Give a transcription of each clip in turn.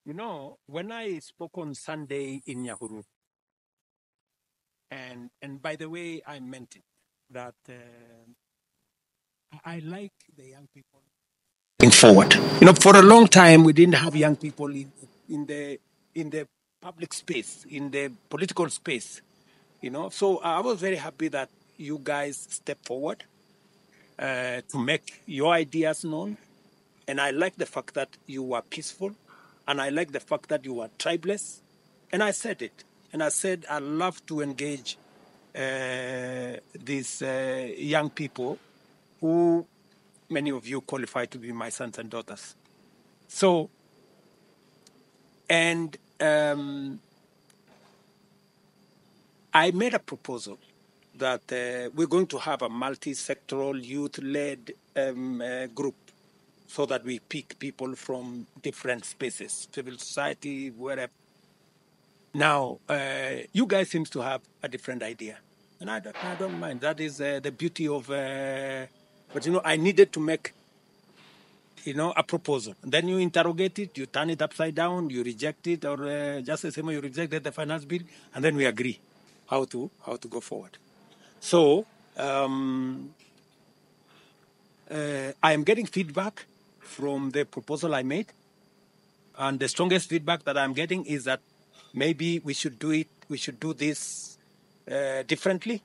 You know, when I spoke on Sunday in Nyahuru, and by the way, I meant it, that I like the young people going forward. You know, for a long time, we didn't have young people in the public space, in the political space. You know, so I was very happy that you guys stepped forward to make your ideas known. And I like the fact that you were peaceful. And I like the fact that you were tribeless. And I said it. And I said, I love to engage these young people who many of you qualify to be my sons and daughters. So, and I made a proposal that we're going to have a multi-sectoral youth-led group so that we pick people from different spaces, civil society, wherever. Now, you guys seem to have a different idea, and I don't mind. That is the beauty of, but you know, I needed to make, you know, a proposal. And then you interrogate it, you turn it upside down, you reject it, or just the same way you rejected the finance bill, and then we agree how to go forward. So I am getting feedback from the proposal I made. And the strongest feedback that I'm getting is that maybe we should do this differently.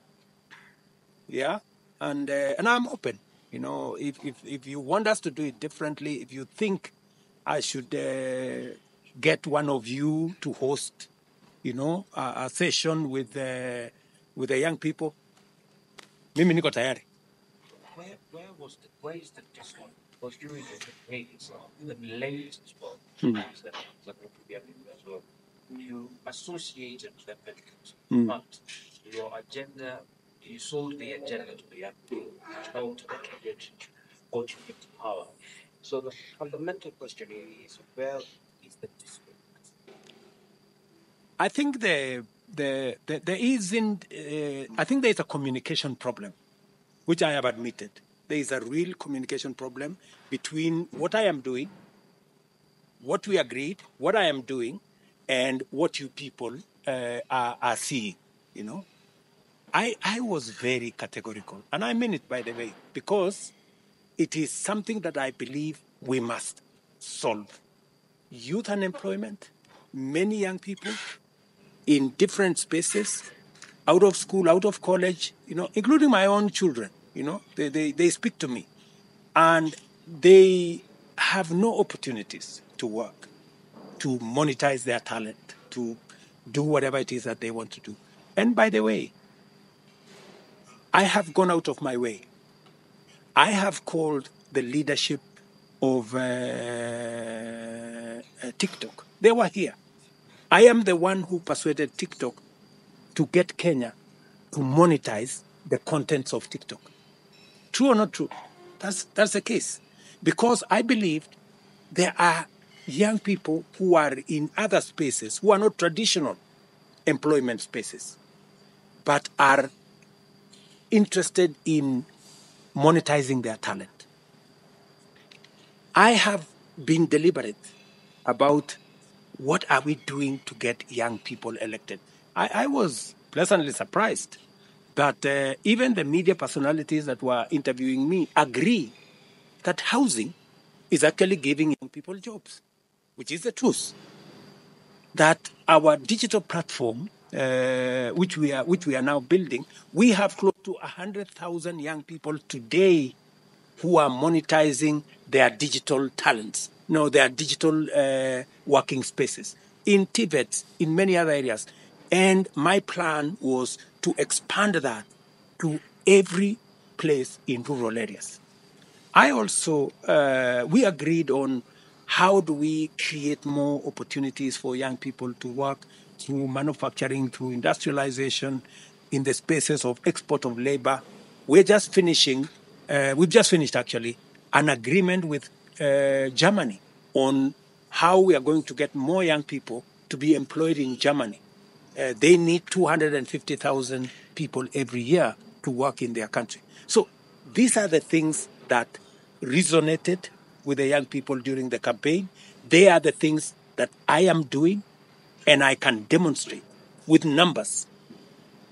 Yeah. And I'm open. You know, if you want us to do it differently, if you think I should get one of you to host, you know, a session with the young people, mimi niko tayari. Where is the discount? Because during the debates, the latest one, you associated the veterans, but your agenda, you sold the agenda to the young people, how to get into power. So the fundamental question is, where is the disconnect? I think there isn't. I think there is a communication problem, which I have admitted. There is a real communication problem between what I am doing, what we agreed, what I am doing, and what you people are seeing. You know, I was very categorical, and I mean it, by the way, because it is something that I believe we must solve. Youth unemployment, many young people in different spaces, out of school, out of college, you know, including my own children, you know, they speak to me. And they have no opportunities to work, to monetize their talent, to do whatever it is that they want to do. And by the way, I have gone out of my way. I have called the leadership of TikTok. They were here. I am the one who persuaded TikTok to get Kenya to monetize the contents of TikTok. True or not true? That's the case. Because I believed there are young people who are in other spaces, who are not traditional employment spaces, but are interested in monetizing their talent. I have been deliberate about what are we doing to get young people elected. I was pleasantly surprised that even the media personalities that were interviewing me agree that housing is actually giving young people jobs, which is the truth. That our digital platform, which we are now building, we have close to 100,000 young people today who are monetizing their digital talents, their digital working spaces in Tibet, in many other areas. And my plan was to expand that to every place in rural areas. I also, we agreed on how do we create more opportunities for young people to work through manufacturing, through industrialization, in the spaces of export of labor. We've just finished actually, an agreement with Germany on how we are going to get more young people to be employed in Germany. They need 250,000 people every year to work in their country. So these are the things that resonated with the young people during the campaign. They are the things that I am doing, and I can demonstrate with numbers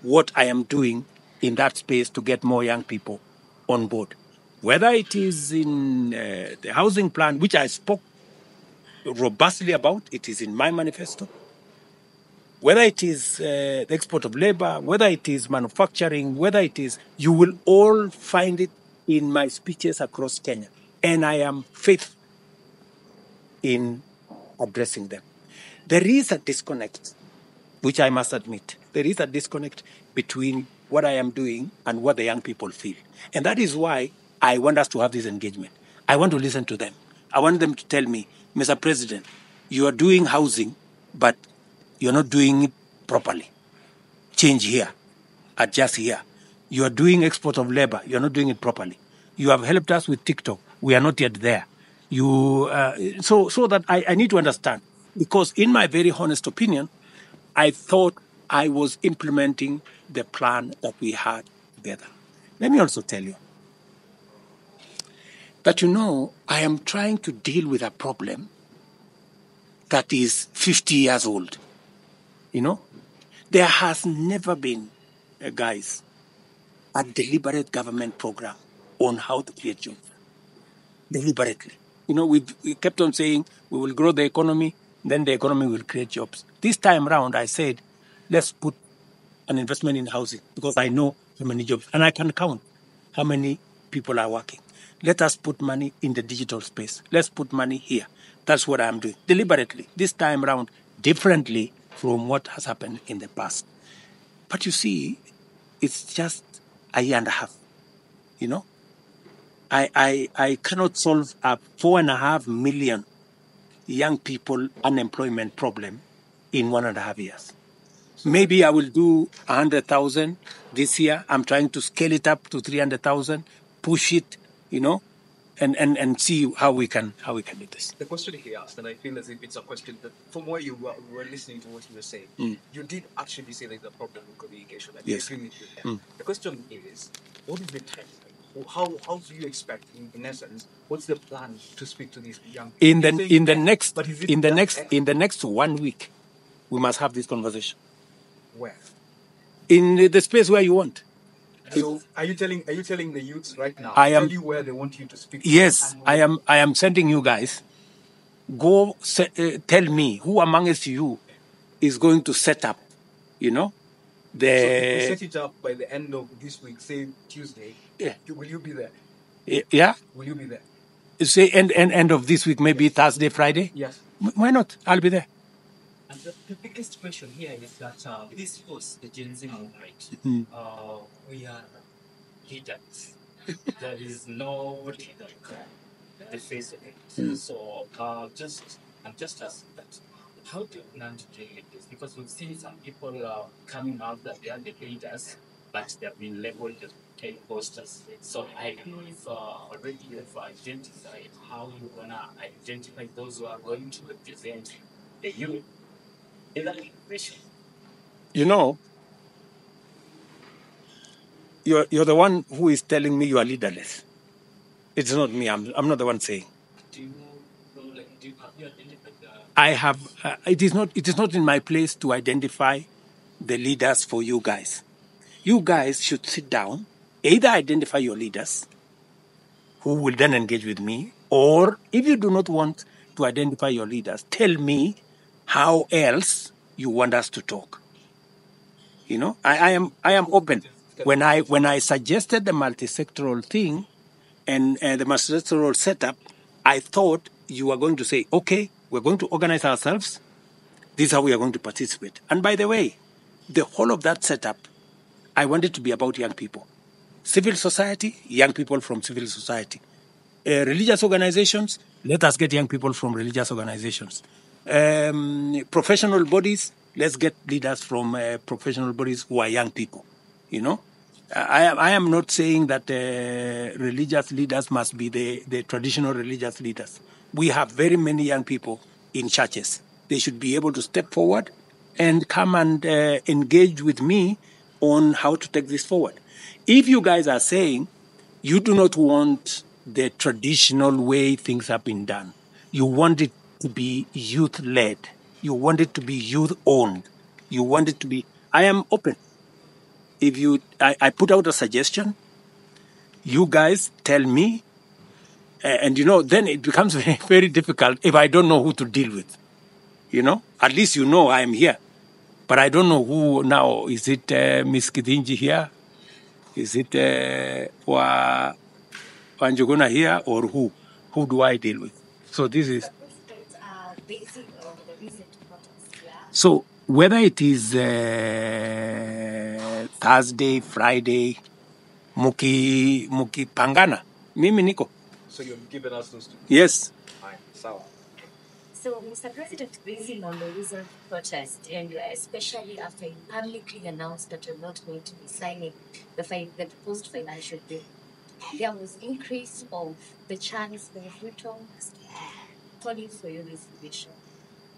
what I am doing in that space to get more young people on board. Whether it is in the housing plan, which I spoke robustly about, it is in my manifesto, whether it is the export of labor, whether it is manufacturing, whether it is, you will all find it in my speeches across Kenya. And I am faithful in addressing them. There is a disconnect, which I must admit. There is a disconnect between what I am doing and what the young people feel. And that is why I want us to have this engagement. I want to listen to them. I want them to tell me, Mr. President, you are doing housing, but you're not doing it properly. Change here, adjust here. You are doing export of labor, you're not doing it properly. You have helped us with TikTok, we are not yet there. So that I need to understand, because in my very honest opinion, I thought I was implementing the plan that we had together. Let me also tell you that, I am trying to deal with a problem that is 50 years old. There has never been, guys, a deliberate government program on how to create jobs. Deliberately. We kept on saying we will grow the economy, then the economy will create jobs. This time around, I said, let's put an investment in housing, because I know how many jobs, and I can count how many people are working. Let us put money in the digital space. Let's put money here. That's what I'm doing, deliberately, this time around, differently from what has happened in the past. But you see, it's just a year and a half, I cannot solve a 4.5 million young people unemployment problem in 1.5 years. Maybe I will do 100,000 this year. I'm trying to scale it up to 300,000, push it, and see how we can do this. The question he asked, and I feel as if it's a question that, from where you were listening to what you were saying, you did actually say there's a problem with communication. And yes. You agree with that. The question is, what is the time? How do you expect, in essence, what's the plan to speak to these young people? In the next 1 week, we must have this conversation. Where? In the space where you want. So are you telling the youths right now? Tell you where they want you to speak. Yes, I am sending you guys. Go tell me who amongst you is going to set up, So if we set it up by the end of this week, say Tuesday, will you be there? Yeah. Will you be there? Say end of this week, maybe yes. Thursday, Friday? Yes. Why not? I'll be there. And the biggest question here is that this was the Gen Z movement. We are leaders. There is nobody like the face of it. So I'm just asking that. How do you plan to deal with this? Because we've seen some people coming out that they are the leaders, but they have been labeled as imposters. So I don't know if already you have identified how you're going to identify those who are going to represent the youth in that question. You're the one who is telling me you are leaderless. It's not me. I'm not the one saying. Do you have you identified I have. It is not in my place to identify the leaders for you guys. You guys should sit down, either identify your leaders, who will then engage with me, or if you do not want to identify your leaders, tell me how else you want us to talk. I am open. When I suggested the multi-sectoral thing and the multi-sectoral setup, I thought you were going to say, okay, we're going to organize ourselves. This is how we are going to participate. And by the way, the whole of that setup, I want it to be about young people. Civil society, young people from civil society. Religious organizations, let us get young people from religious organizations. Professional bodies, let's get leaders from professional bodies who are young people. I am not saying that religious leaders must be the traditional religious leaders. We have very many young people in churches. They should be able to step forward and come and engage with me on how to take this forward. If you guys are saying you do not want the traditional way things have been done, you want it to be youth-led. You want it to be youth-owned. You want it to be... I am open. If I put out a suggestion, you guys tell me, and then it becomes very, very difficult if I don't know who to deal with. At least I am here. But I don't know who now. Is it Miss Kidinji here? Is it Wanjuguna here? Or who? Who do I deal with? So this is... So whether it is Thursday, Friday, Muki Pangana, mimi niko. So you're giving us those two? Yes. Fine, so. So, Mr. President, basing on the recent protest, and especially after you publicly announced that you're not going to be signing the proposed financial bill, there was increase of the chance of Ruto calling for your resignation.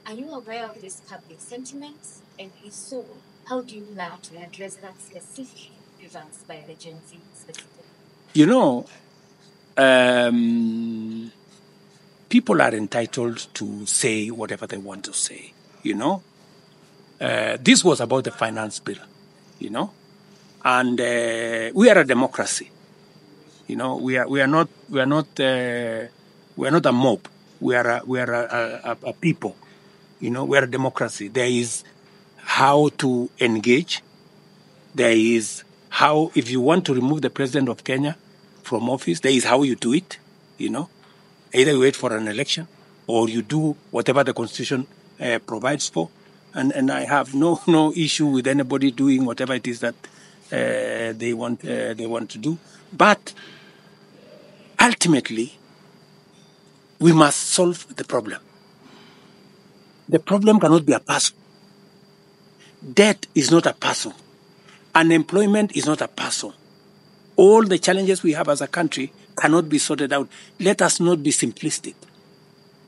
Are you aware of this public sentiments? And if so, how do you plan to address that specific grievance by the Gen Z specifically? People are entitled to say whatever they want to say, This was about the finance bill, And we are a democracy. We are not a mob. We are a people. We are a democracy. There is how to engage. There is how, if you want to remove the president of Kenya from office, there is how you do it, Either you wait for an election or you do whatever the Constitution provides for. And I have no issue with anybody doing whatever it is that they want to do. But ultimately, we must solve the problem. The problem cannot be a person. Debt is not a person. Unemployment is not a person. All the challenges we have as a country cannot be sorted out. Let us not be simplistic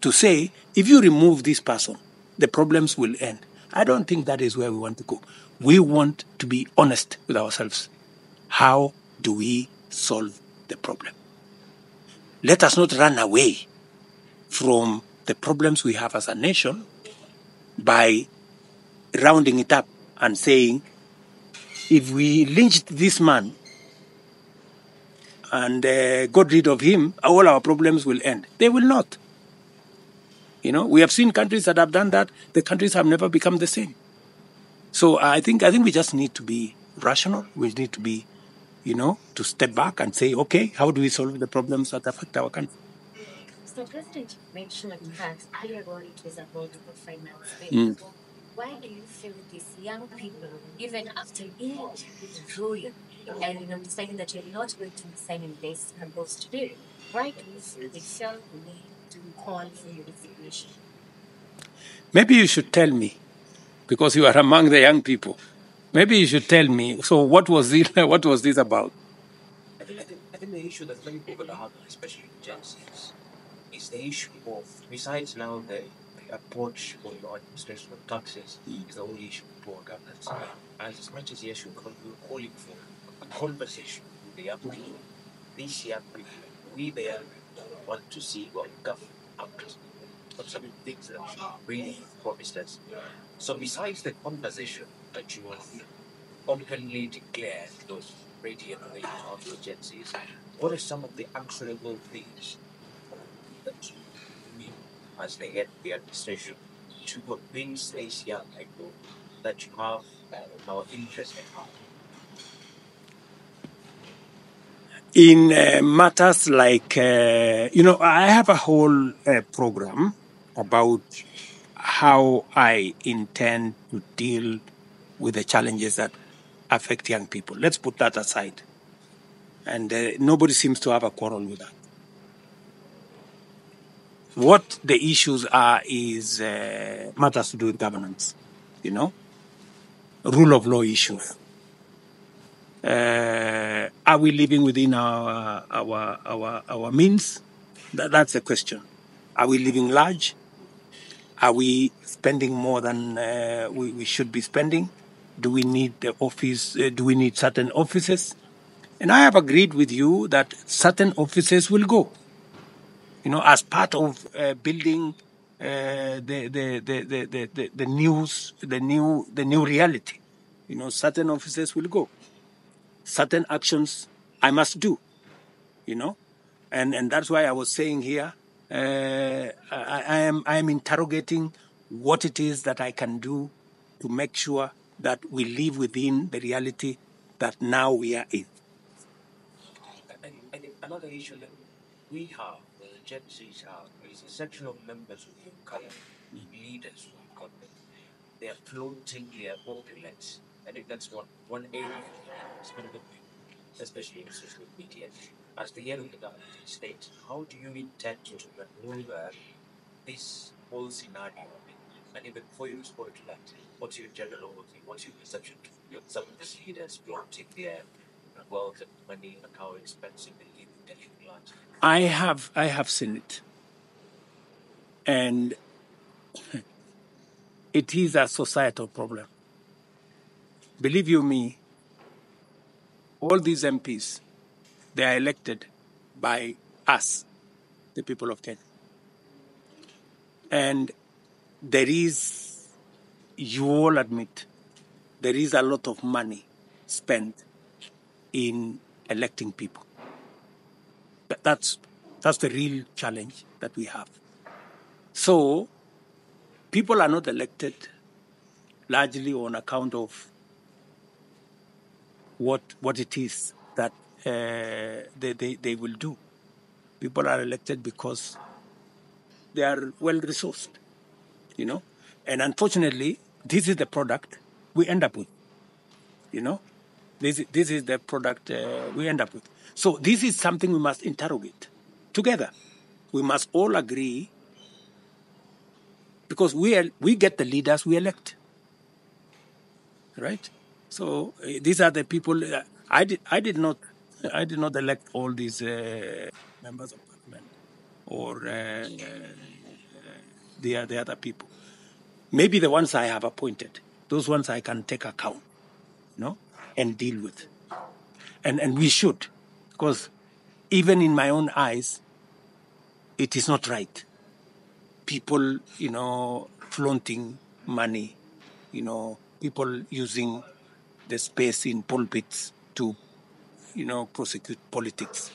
to say, if you remove this person, the problems will end. I don't think that is where we want to go. We want to be honest with ourselves. How do we solve the problem? Let us not run away from the problems we have as a nation by rounding it up and saying, if we lynched this man and got rid of him, all our problems will end. They will not. We have seen countries that have done that. The countries have never become the same. So I think we just need to be rational. We need to be, to step back and say, okay, how do we solve the problems that affect our country? So, President, you mentioned that earlier on it was about the finance bill. Why do you feel these young people, even after withdrawing and deciding that you're not going to be signing this proposed bill, why do you feel they felt the need to call for your resignation? Maybe you should tell me, because you are among the young people. Maybe you should tell me. So, what was this about? I think the issue that many people are having, especially Gen Zs, is the issue of, besides now the approach for your administration of taxes is the only issue for poor governance. As much as yes, we're calling for a conversation with the young people, these young people, we there want to see what government up to, what some things that really promised us. So besides the conversation that you have openly declared those radiant ways of the Gen Zs, what are some of the actionable things that you mean as they get the administration to convince these young people that you have our interest at heart? In matters like, I have a whole program about how I intend to deal with the challenges that affect young people. Let's put that aside. And nobody seems to have a quarrel with that. What the issues are is matters to do with governance, rule of law issues. Are we living within our means? That's the question. Are we living large? Are we spending more than we should be spending? Do we need the office? Do we need certain offices? And I have agreed with you that certain offices will go. As part of building the news, the new reality. Certain officers will go. Certain actions I must do. And that's why I was saying here, I am interrogating what it is that I can do to make sure that we live within the reality that now we are in. And another issue that we have, the Gen Zs have, is a section of members who come, leaders who come. They are flaunting their opulence. I think that's one area, especially in social media. As the head of the government state, how do you intend to maneuver this whole scenario? And even before you respond to that, what's your general overview? What's your perception of some of these leaders flaunting their wealth and money and how expensive they live in their living lives? I have seen it, and it is a societal problem. Believe you me, all these MPs, they are elected by us, the people of Kenya. And there is, you all admit, there is a lot of money spent in electing people. That's the real challenge that we have. So people are not elected largely on account of what it is that they will do. People are elected because they are well resourced, And unfortunately, this is the product we end up with, This is the product we end up with. So this is something we must interrogate together. We must all agree, because we get the leaders we elect, right? So these are the people. I did not elect all these members of parliament or the other people. Maybe the ones I have appointed, those ones I can take account, and deal with. And we should, because even in my own eyes, it is not right. People, flaunting money, people using the space in pulpits to, prosecute politics.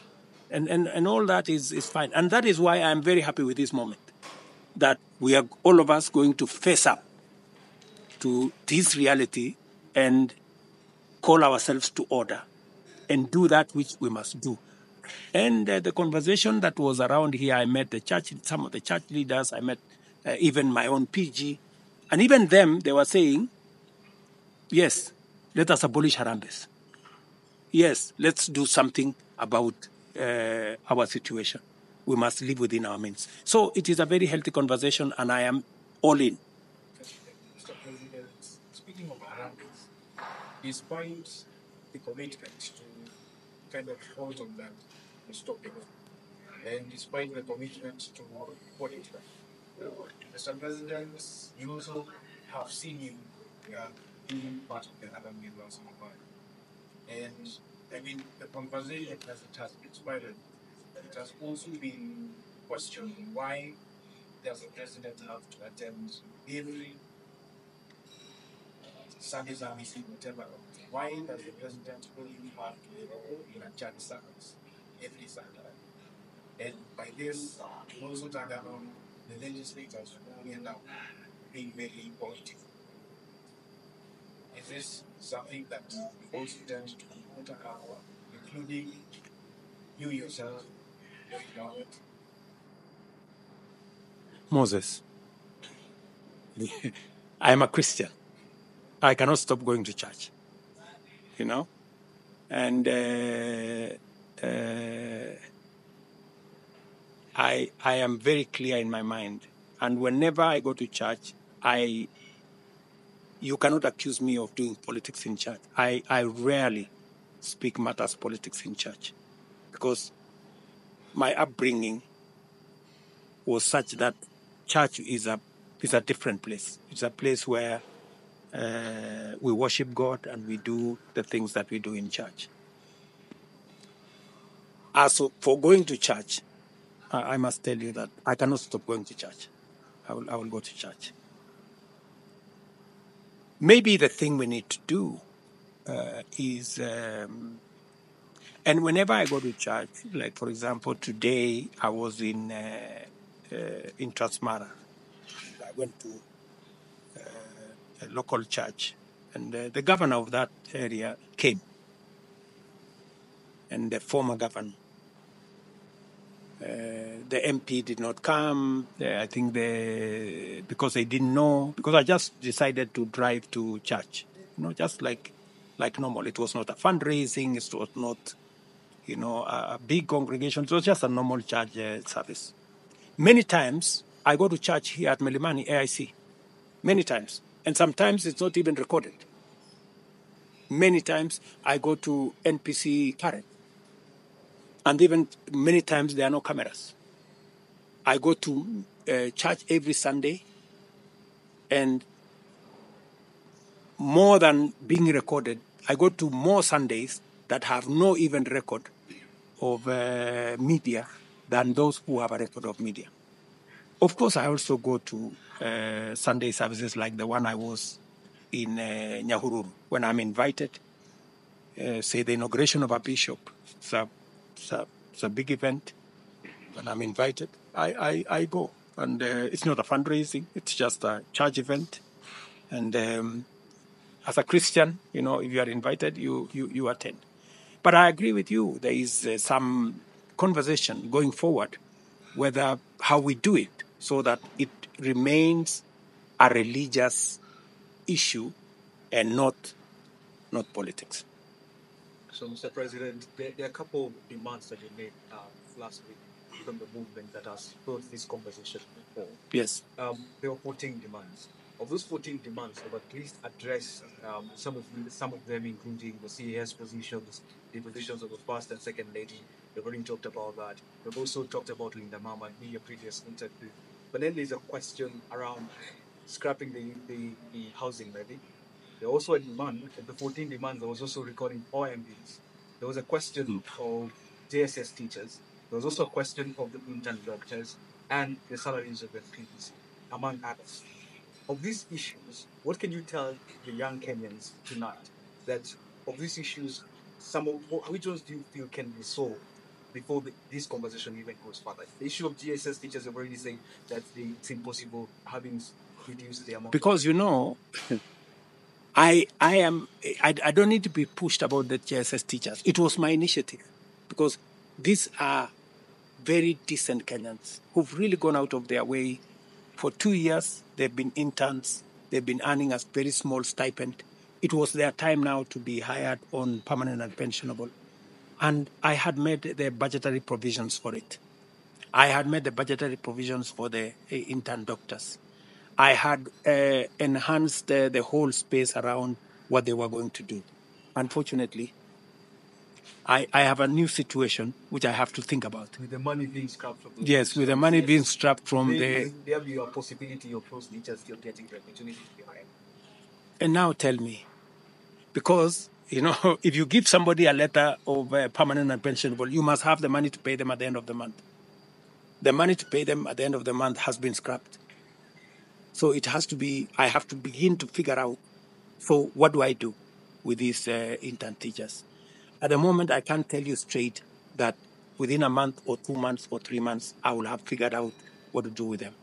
And all that is fine. And that is why I'm very happy with this moment, that we are all of us going to face up to this reality and call ourselves to order and do that which we must do. And the conversation that was around here, I met some of the church leaders, I met even my own PG, and even them, they were saying, yes, let us abolish Harambes. Yes, let's do something about our situation. We must live within our means. So it is a very healthy conversation, and I am all in. Mr. President, speaking of Harambes, despite the commitment to kind of hold on that topic, and despite the commitment to politics, Mr. President, you also have seen him being part of the Harambee once in a while. And I mean, the conversation as it has expired, it has also been questioned why does the president have to attend every Sunday service, whatever? Why does the president only have to enroll in a church service every Sunday? And by this, it also turned around the legislators who end up being very political. Is this something that you also tend to encounter, including you yourself, your government? Moses, I am a Christian. I cannot stop going to church, and I am very clear in my mind. And whenever I go to church, you cannot accuse me of doing politics in church. I rarely speak matters politics in church, because my upbringing was such that church is a different place. It's a place where we worship God and we do the things that we do in church. As for going to church, I must tell you that I cannot stop going to church. I will go to church. Maybe the thing we need to do is, and whenever I go to church, like for example, today I was in Transmara. I went to a local church, and the governor of that area came, and the former governor. The MP did not come. I think because they didn't know. Because I just decided to drive to church, just like normal. It was not a fundraising. It was not, a big congregation. It was just a normal church service. Many times I go to church here at Melimani AIC. Many times, and sometimes it's not even recorded. Many times I go to NPC Karen, and even many times there are no cameras. I go to church every Sunday, and more than being recorded, I go to more Sundays that have no even record of media than those who have a record of media. Of course, I also go to Sunday services like the one I was in Nyahururu when I'm invited, say the inauguration of a bishop. It's a big event. When I'm invited, I go. And it's not a fundraising, it's just a church event. And as a Christian, if you are invited, you attend. But I agree with you. There is some conversation going forward whether how we do it so that it remains a religious issue and not politics. So, Mr. President, there are a couple of demands that you made last week from the movement that has brought this conversation before. Yes. There were 14 demands. Of those 14 demands, you've at least addressed some of them, including the CAS positions, the positions of the first and second lady. We've already talked about that. We've also talked about Linda Mama in your previous interview. But then there's a question around scrapping the housing levy. There also a demand, of the 14 demands, there was also recording OMBs. There was a question of JSS teachers. There was also a question of the intern doctors and the salaries of the PPC, among others. Of these issues, what can you tell the young Kenyans tonight that of these issues, which ones do you feel can be solved before this conversation even goes further? The issue of GSS teachers have already saying that it's impossible having reduced the amount. Because I don't need to be pushed about the JSS teachers. It was my initiative because these are very decent Kenyans who've really gone out of their way. For 2 years, they've been interns. They've been earning a very small stipend. It was their time now to be hired on permanent and pensionable. And I had made the budgetary provisions for it. I had made the budgetary provisions for the intern doctors. I had enhanced the whole space around what they were going to do. Unfortunately, I have a new situation which I have to think about. With the money being scrapped from yes, with the money being scrapped from there be a possibility of those teachers still getting the opportunity to be hired. And now tell me, because if you give somebody a letter of permanent and pensionable, you must have the money to pay them at the end of the month. The money to pay them at the end of the month has been scrapped. So it has to be, I have to begin to figure out, so what do I do with these intern teachers? At the moment, I can't tell you straight that within a month or 2 months or 3 months, I will have figured out what to do with them.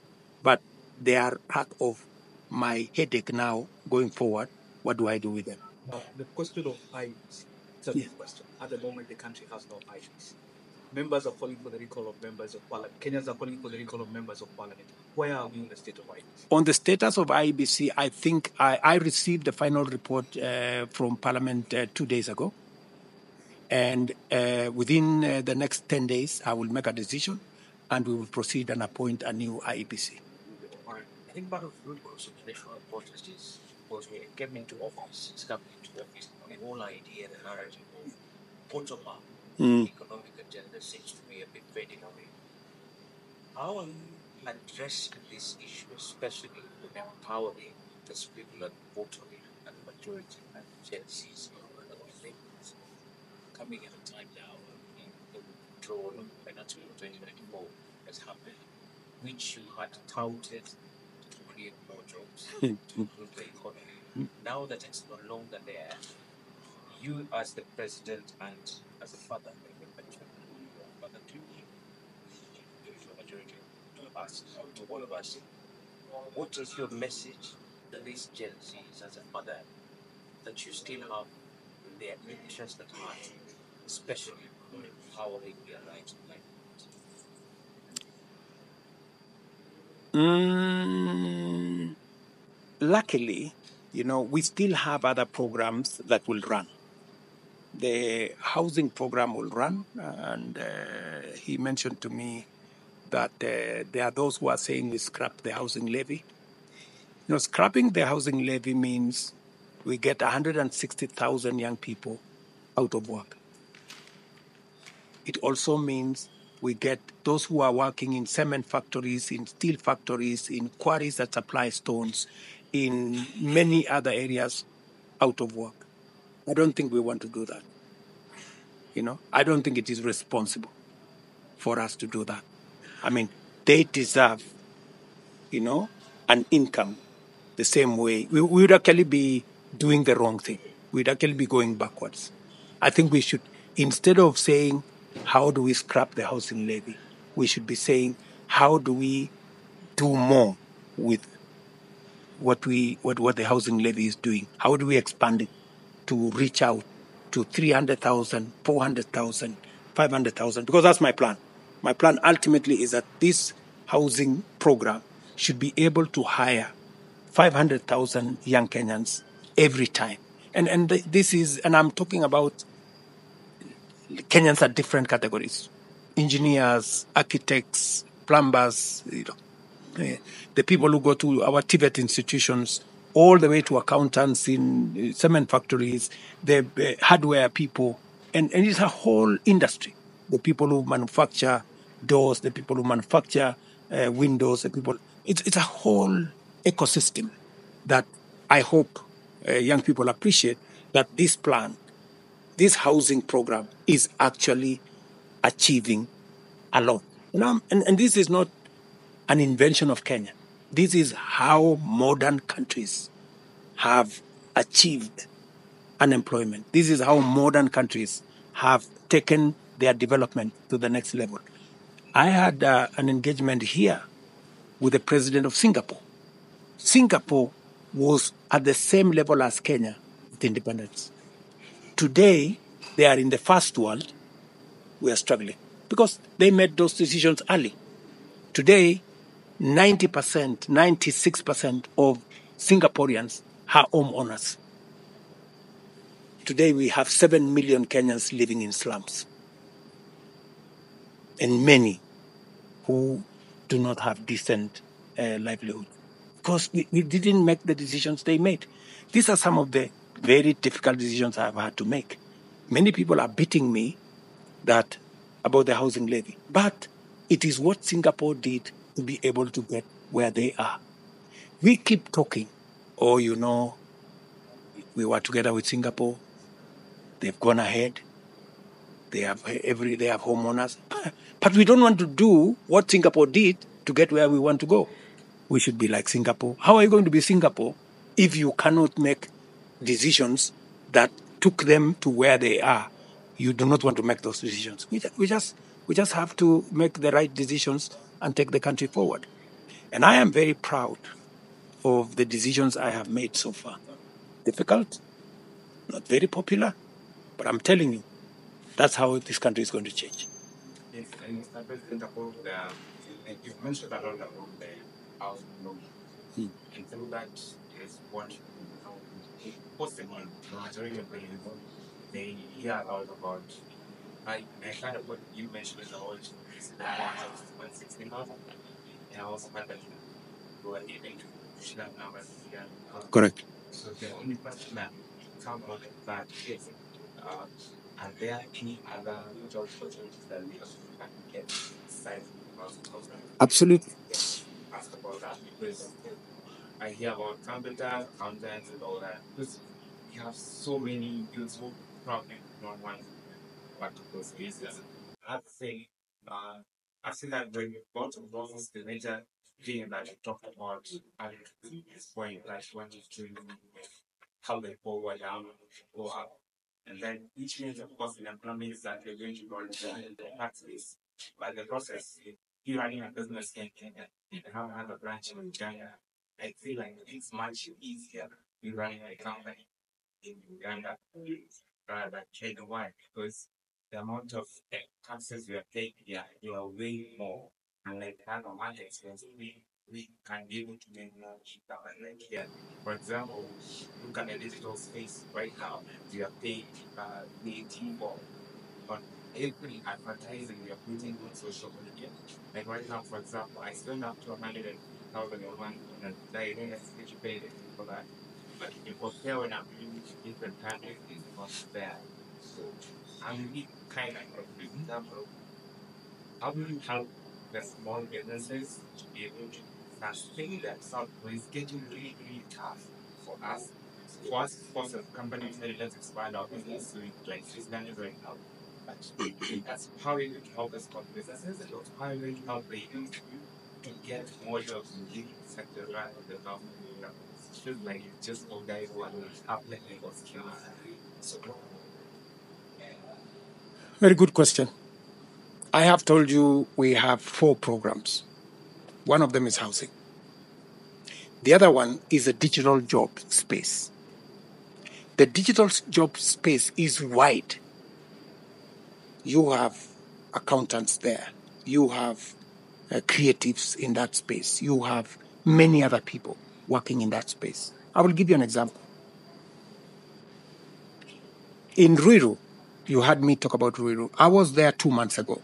But they are part of my headache now going forward. What do I do with them? The question of IEBs, it's a big question. At the moment, the country has no IEBs. Members are calling for the recall of members of parliament. Kenyans are calling for the recall of members of parliament. Where are we in the state of IEBC? On the status of IEBC, I think I received the final report from Parliament 2 days ago. And within the next 10 days, I will make a decision and we will proceed and appoint a new IEBC. I think part of Ruto's initial protest was when he came into office, his coming into office, the whole idea, the narrative of bottom-up economic agenda seems to be a bit fading away. How are you addressing this issue, especially with empowering the people at bottom and majority and Gen Zs coming at a time now when the withdrawal of financial 2024 has happened, which you had touted create more jobs to improve the economy. Now that it's no longer there, you as the president and as a father, like you mentioned, you are a father to the majority of us, to all of us. What is your message to these Gen Zs as a father that you still have their interest at heart, especially on empowering their lives in life? Luckily, we still have other programs that will run. The housing program will run, and he mentioned to me that there are those who are saying we scrap the housing levy. Scrapping the housing levy means we get 160,000 young people out of work. It also means we get those who are working in cement factories, in steel factories, in quarries that supply stones, in many other areas out of work. I don't think we want to do that. I don't think it is responsible for us to do that. I mean, they deserve, an income the same way. We would actually be doing the wrong thing. We'd actually be going backwards. I think we should, instead of saying, how do we scrap the housing levy? We should be saying, how do we do more with what the housing levy is doing? How do we expand it to reach out to 300,000, 400,000, 500,000? Because that's my plan. My plan ultimately is that this housing program should be able to hire 500,000 young Kenyans every time. And I'm talking about Kenyans at different categories: engineers, architects, plumbers, the people who go to our TVET institutions, all the way to accountants in cement factories, the hardware people, and it's a whole industry. The people who manufacture doors, the people who manufacture windows, it's a whole ecosystem that I hope young people appreciate, that this plan, this housing program is actually achieving a lot. And this is not an invention of Kenya. This is how modern countries have achieved unemployment. This is how modern countries have taken their development to the next level. I had an engagement here with the president of Singapore. Singapore was at the same level as Kenya with independence. Today, they are in the first world. We are struggling because they made those decisions early. Today, 90%, 96% of Singaporeans are homeowners. Today, we have 7 million Kenyans living in slums, and many who do not have decent livelihood because we didn't make the decisions they made. These are some of the very difficult decisions I've had to make. Many people are beating me about the housing levy, but it is what Singapore did to be able to get where they are. We keep talking, we were together with Singapore. They've gone ahead. They have homeowners, but we don't want to do what Singapore did to get where we want to go. We should be like Singapore. How are you going to be Singapore if you cannot make decisions that took them to where they are? You do not want to make those decisions. We just have to make the right decisions and take the country forward. And I am very proud of the decisions I have made so far. Difficult, not very popular, but I'm telling you, that's how this country is going to change. Yes, and Mr. President, you've mentioned a lot about the housing law. And through that is what possibly the majority of the youth, they hear a lot about. I kind of what you mentioned is about this 160,000. And I also heard that you were able to push that number here. Correct. So the only question that comes out of that is, are there any other job opportunities that we can get aside from the housing? Absolutely. Ask about that because I hear about computers, accountants, and all that. Because we have so many youths who probably don't want what those spaces. I'd say, I've seen that when you go to those the major thing that you talked about at this point, like wanting to help the poor go up. And then which means, of course, in economies that you're going to go into the tax base. But the process, if you're running a business in Kenya and have another branch in Uganda, I feel like it's much easier to running a company in Uganda rather than Kenya. Why? Because the amount of taxes you are paying here, you are way more. And like that on my expense, we can be able to make more cheaper. Like here, for example, look at the digital space right now. You are paying VAT for on every advertising we are putting on social media. Like right now, for example, I spend up to 100,000 a month on a direct which pay for that. But if you compare when I'm doing different countries, it's not fair. So I'm really kind of example. How do you help the small businesses to be able to sustain themselves? It's getting really, really tough for us. For us, of course, as companies, hey, let's expand our business to like Switzerland right now. But that's how we can help the small businesses and also how we can help the youth to get more jobs in the sector rather than the government. It's just like it's just for guys who are applying for skills. So Very good question. I have told you we have 4 programs. One of them is housing. The other one is a digital job space. The digital job space is wide. You have accountants there. You have creatives in that space. You have many other people working in that space. I will give you an example. In Ruiru, you heard me talk about Ruiru. I was there 2 months ago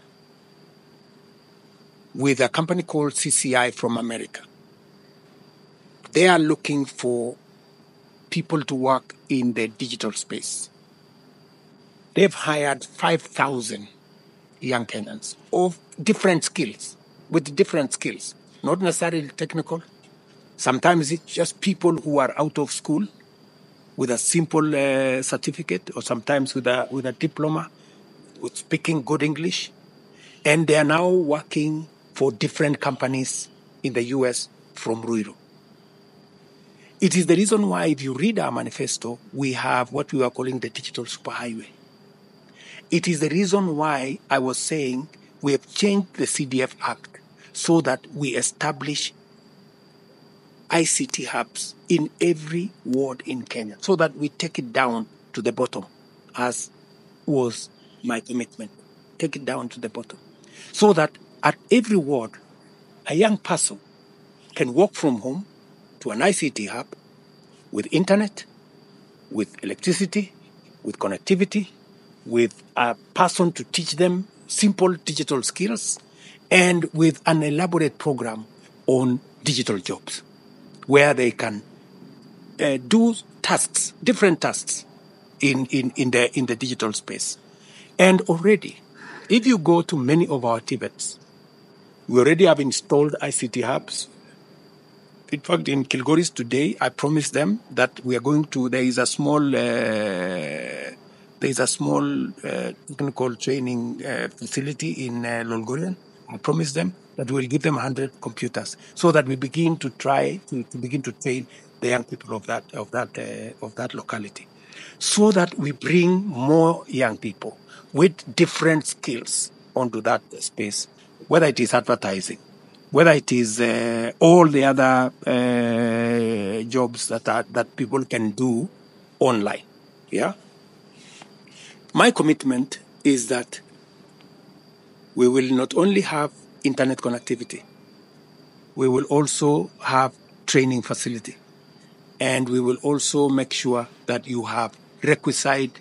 with a company called CCI from America. They are looking for people to work in the digital space. They've hired 5,000 young Kenyans of different skills, with different skills, not necessarily technical. Sometimes it's just people who are out of school with a simple certificate, or sometimes with a diploma, with speaking good English. And they are now working for different companies in the US from Ruiru. It is the reason why, if you read our manifesto, we have what we are calling the digital superhighway. It is the reason why I was saying we have changed the CDF Act so that we establish ICT hubs in every ward in Kenya, so that we take it down to the bottom, as was my commitment. Take it down to the bottom, so that at every ward, a young person can walk from home to an ICT hub with internet, with electricity, with connectivity, with a person to teach them simple digital skills, and with an elaborate program on digital jobs, where they can do tasks, different tasks in the digital space. And already, if you go to many of our Tibets, we already have installed ICT hubs. In fact, in Kilgoris today, I promised them that we are going to, there is a small technical training facility in Lolgorian. I promised them that we'll give them 100 computers, so that we begin to try to begin to train the young people of that locality, so that we bring more young people with different skills onto that space, whether it is advertising, whether it is all the other jobs that people can do online. Yeah. My commitment is that we will not only have internet connectivity, we will also have training facility, and we will also make sure that you have requisite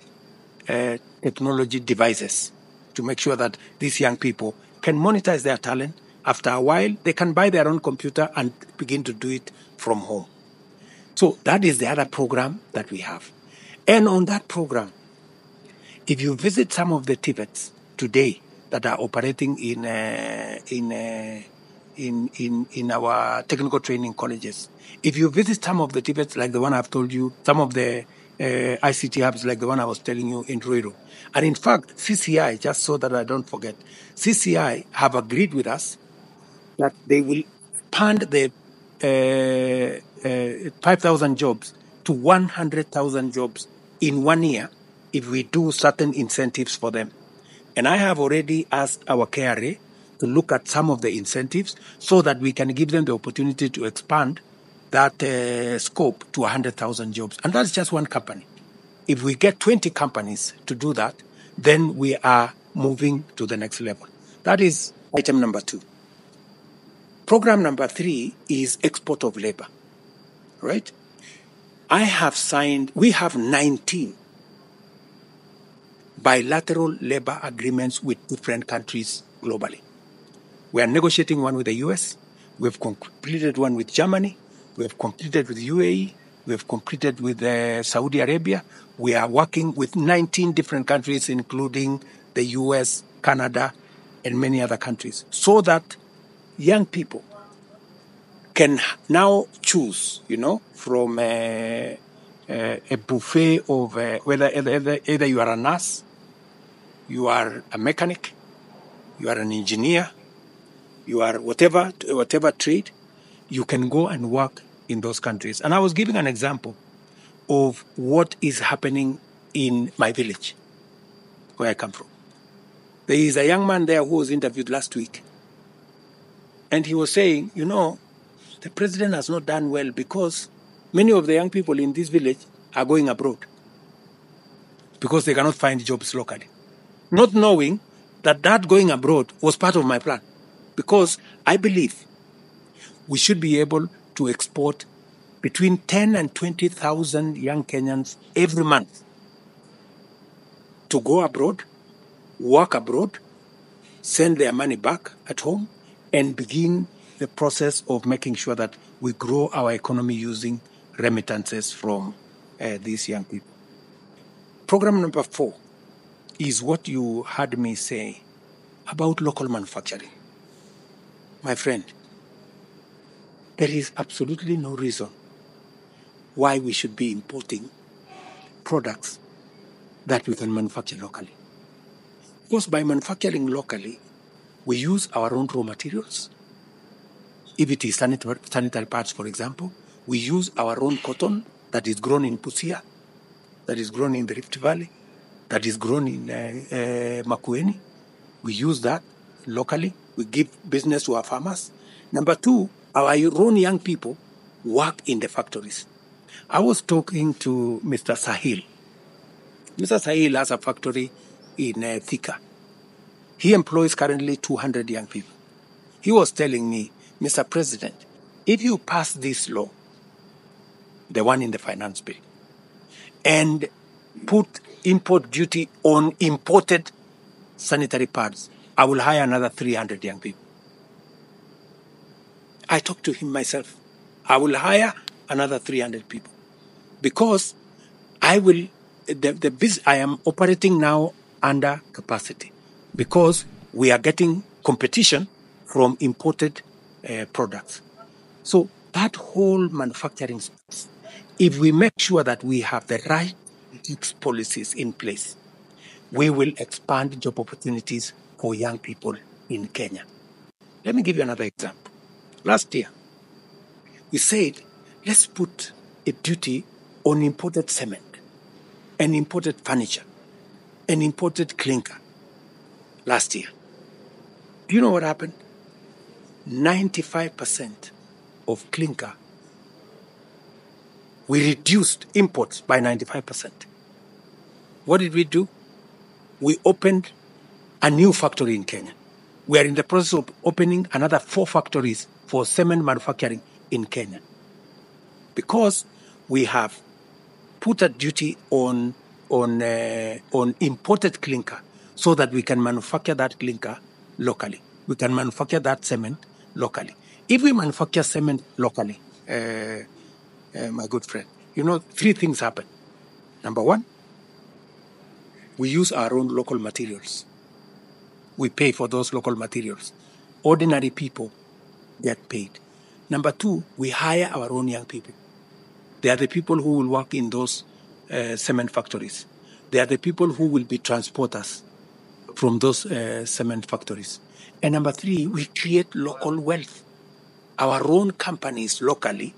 technology devices to make sure that these young people can monetize their talent. After a while, they can buy their own computer and begin to do it from home. So that is the other program that we have. And on that program, if you visit some of the Tibets today that are operating in our technical training colleges, if you visit some of the Tibets, like the one I've told you, some of the ICT hubs like the one I was telling you in Ruiru, and in fact, CCI, just so that I don't forget, CCI have agreed with us that they will expand the 5,000 jobs to 100,000 jobs in 1 year if we do certain incentives for them. And I have already asked our KRA to look at some of the incentives so that we can give them the opportunity to expand that scope to 100,000 jobs. And that's just one company. If we get 20 companies to do that, then we are moving to the next level. That is item number 2. Program number 3 is export of labor, right? We have 19 bilateral labor agreements with different countries globally. We are negotiating one with the US. We've completed one with Germany. We have completed with UAE. We have completed with Saudi Arabia. We are working with 19 different countries, including the US, Canada, and many other countries, so that young people can now choose, from a buffet of whether either you are a nurse, you are a mechanic, you are an engineer, you are whatever trade, you can go and work in those countries. And I was giving an example of what is happening in my village, where I come from. There is a young man there who was interviewed last week, and he was saying, the president has not done well because many of the young people in this village are going abroad because they cannot find jobs locally. Not knowing that going abroad was part of my plan, because I believe we should be able to export between 10 and 20,000 young Kenyans every month to go abroad, work abroad, send their money back at home, and begin the process of making sure that we grow our economy using remittances from these young people. Program number 4 is what you heard me say about local manufacturing. My friend, there is absolutely no reason why we should be importing products that we can manufacture locally. Because by manufacturing locally, we use our own raw materials. If it is sanitary pads, for example, we use our own cotton that is grown in Busia, that is grown in the Rift Valley, that is grown in Makueni. We use that locally. We give business to our farmers. Number 2, our own young people work in the factories. I was talking to Mr. Sahil. Mr. Sahil has a factory in Thika. He employs currently 200 young people. He was telling me, Mr. President, if you pass this law, the one in the finance bill, and put import duty on imported sanitary pads, I will hire another 300 young people. I talked to him myself. I will hire another 300 people because I am operating now under capacity because we are getting competition from imported products. So that whole manufacturing space, if we make sure that we have the right tax policies in place, we will expand job opportunities for young people in Kenya. Let me give you another example. Last year, we said, let's put a duty on imported cement and imported furniture and imported clinker last year. Do you know what happened? 95% of clinker, we reduced imports by 95%. What did we do? We opened a new factory in Kenya. We are in the process of opening another 4 factories for cement manufacturing in Kenya because we have put a duty on imported clinker so that we can manufacture that clinker locally. We can manufacture that cement locally. If we manufacture cement locally, my good friend, 3 things happen. Number 1, we use our own local materials. We pay for those local materials. Ordinary people get paid. Number 2, we hire our own young people. They are the people who will work in those cement factories. They are the people who will be transporters from those cement factories. And number 3, we create local wealth. our own companies locally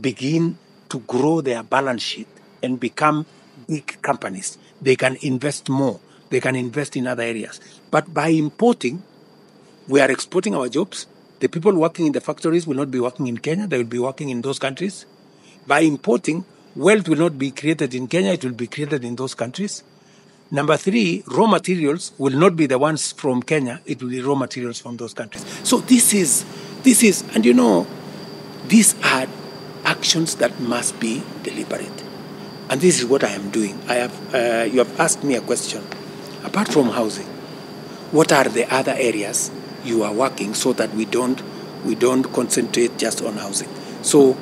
begin to grow their balance sheet and become big companies. They can invest more. They can invest in other areas. But by importing, we are exporting our jobs. The people working in the factories will not be working in Kenya. They will be working in those countries. By importing, wealth will not be created in Kenya. It will be created in those countries. Number three, raw materials will not be the ones from Kenya. It will be raw materials from those countries. So this is, and you know, these are actions that must be deliberate. And this is what I am doing. You have asked me a question. Apart from housing, what are the other areas you are working so that we don't concentrate just on housing? So,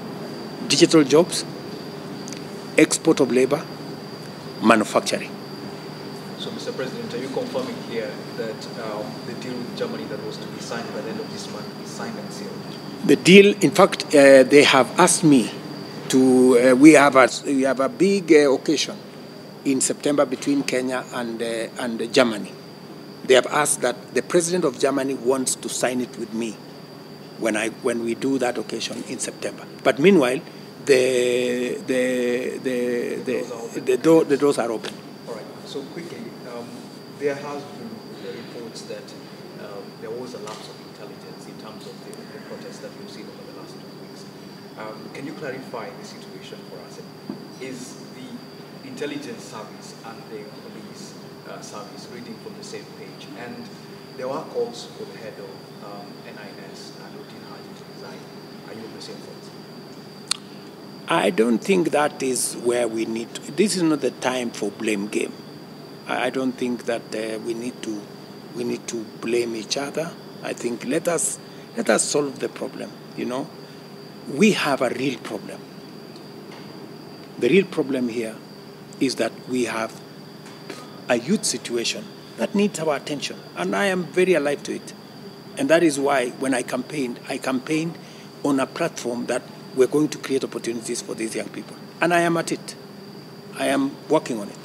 digital jobs, export of labor, manufacturing. So, Mr. President, are you confirming here that the deal with Germany that was to be signed by the end of this month is signed and sealed? The deal, in fact, they have asked me to. We have a big occasion in September between Kenya and Germany. They have asked that the president of Germany wants to sign it with me when we do that occasion in September. But meanwhile, the doors are open. All right. So quickly, there has been reports that there was a lapse of intelligence in terms of the protests that we've seen over the last 2 weeks. Can you clarify the situation for us? Is the intelligence service and the police service reading from the same page? And there were calls for the head of NIS and Ruto to resign. Are you on the same thoughts? I don't think that is where we need to. This is not the time for blame game. I don't think that we need to blame each other. I think let us solve the problem. You know, we have a real problem. The real problem here is that we have a youth situation that needs our attention, and I am very alive to it. And that is why when I campaigned on a platform that we're going to create opportunities for these young people. And I am at it. I am working on it.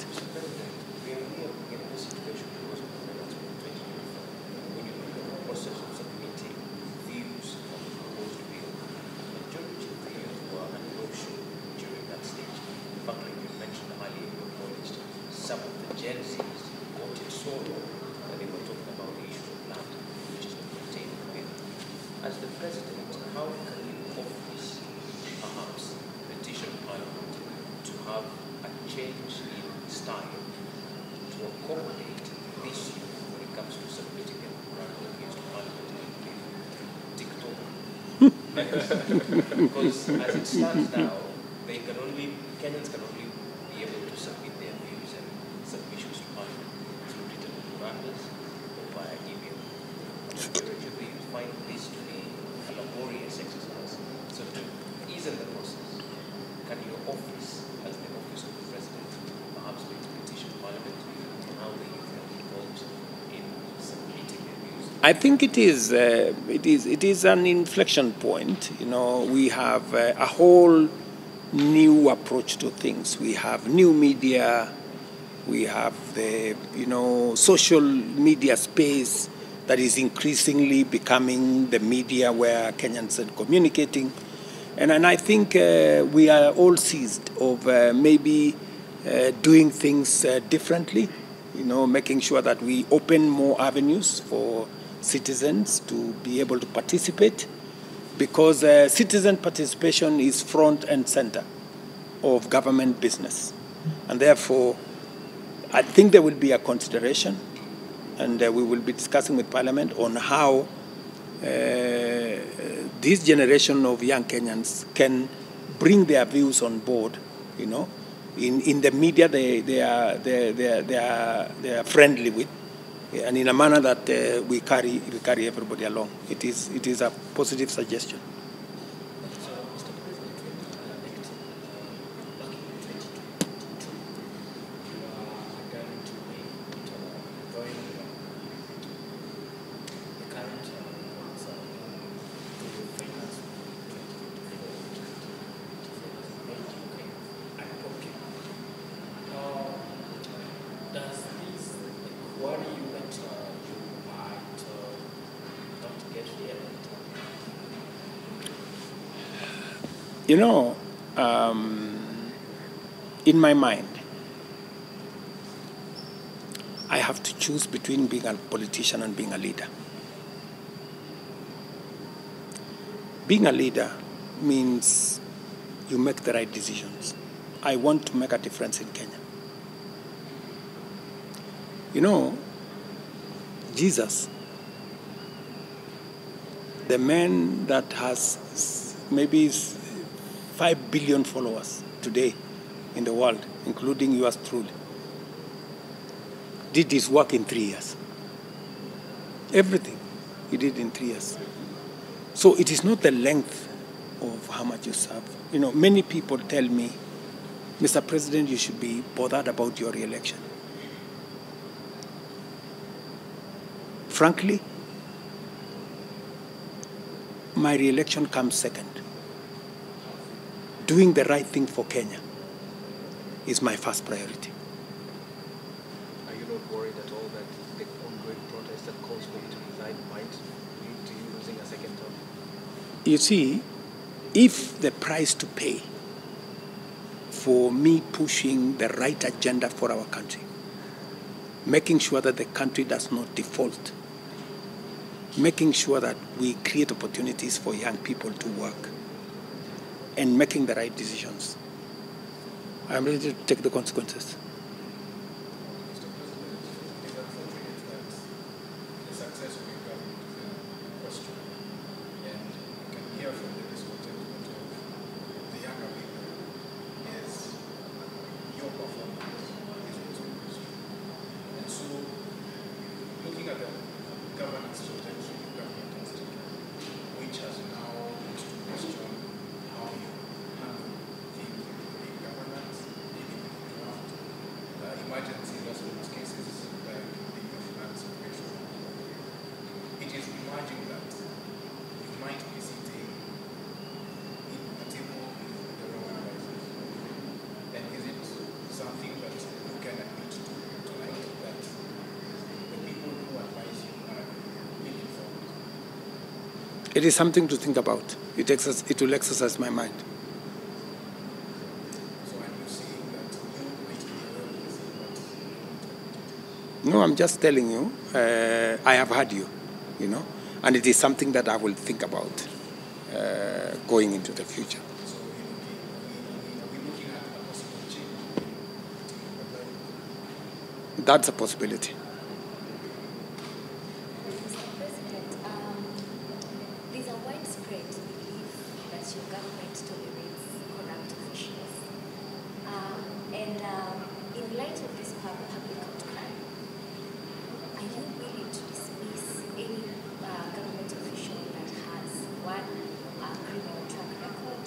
As the president, how can you office perhaps petition Parliament to have a change in style to accommodate this when it comes to submitting a memorandum against Parliament in TikTok? Because as it stands now, Kenyans can only be able to submit their views and submissions to Parliament through written memorandums or via email. Theoretically, you find this to be a laborious exercise. So to ease in the process, can your office, as the office of the president, perhaps petition Parliament on how the youth are involved in submitting their views? I think it is an inflection point. You know, we have a whole new approach to things. We have new media. We have the social media space that is increasingly becoming the media where Kenyans are communicating. And I think we are all seized of maybe doing things differently, making sure that we open more avenues for citizens to be able to participate, because citizen participation is front and center of government business. And therefore, I think there will be a consideration, and we will be discussing with Parliament on how this generation of young Kenyans can bring their views on board. In the media they are friendly with, and in a manner that we carry everybody along. It is a positive suggestion. You know, in my mind, I have to choose between being a politician and being a leader. Being a leader means you make the right decisions. I want to make a difference in Kenya. You know, Jesus, the man that has maybe 5 billion followers today in the world, including yours truly, did his work in 3 years. Everything he did in 3 years. So it is not the length of how much you serve. You know, many people tell me, Mr. President, you should be bothered about your re-election. Frankly, my re-election comes second. Doing the right thing for Kenya is my first priority. Are you not worried at all that the ongoing protest that calls for you to resign might lead to you losing a second term? You see, if the price to pay for me pushing the right agenda for our country, making sure that the country does not default, making sure that we create opportunities for young people to work, and making the right decisions, I'm ready to take the consequences. It is something to think about. It will exercise my mind. So are you saying that you might be aware of this? No, I'm just telling you, I have heard you, you know, and it is something that I will think about going into the future. So are we looking at a possible change? That's a possibility. Mr. President, there's a widespread belief that your government tolerates corrupt officials. And in light of this public outcry, are you willing to dismiss any government official that has, one, a criminal track record,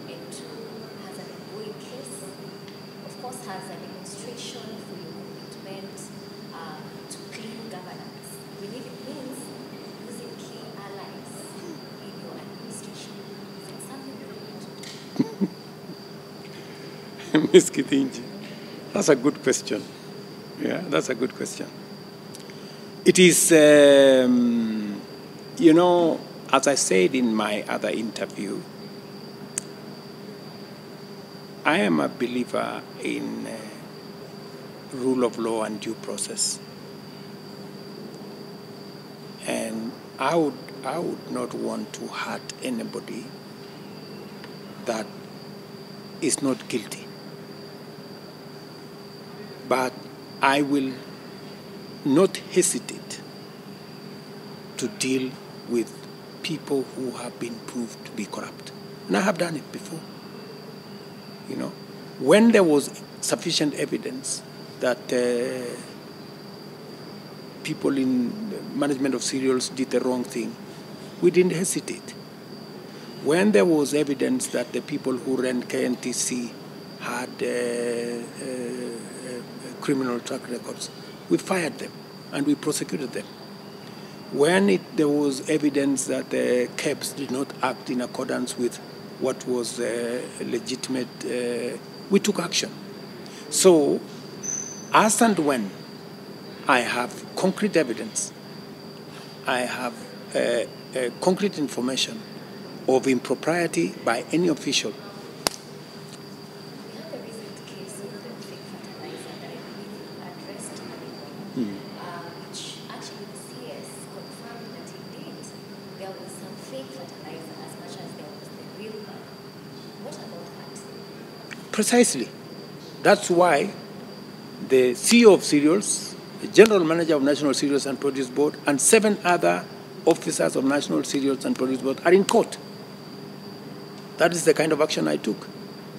and two, has an ongoing case, of course, has a demonstration for your commitment to clean governance? We need it means using key allies in your administration. Is it something you're willing to do? Ms. Kithinji, that's a good question. Yeah, that's a good question. It is, you know, as I said in my other interview, I am a believer in rule of law and due process. And I would not want to hurt anybody that is not guilty. But I will not hesitate to deal with people who have been proved to be corrupt. And I have done it before. You know, when there was sufficient evidence that people in management of cereals did the wrong thing, we didn't hesitate. When there was evidence that the people who ran KNTC had criminal track records, we fired them and we prosecuted them. When there was evidence that the KEBS did not act in accordance with what was legitimate, we took action. So, as and when I have concrete evidence, I have concrete information of impropriety by any official which actually the CS confirmed that indeed there was some fake fertilizer as much as there was the real one. What about that? Precisely. That's why the CEO of Cereals, the General Manager of National Cereals and Produce Board, and 7 other officers of National Cereals and Produce Board are in court. That is the kind of action I took.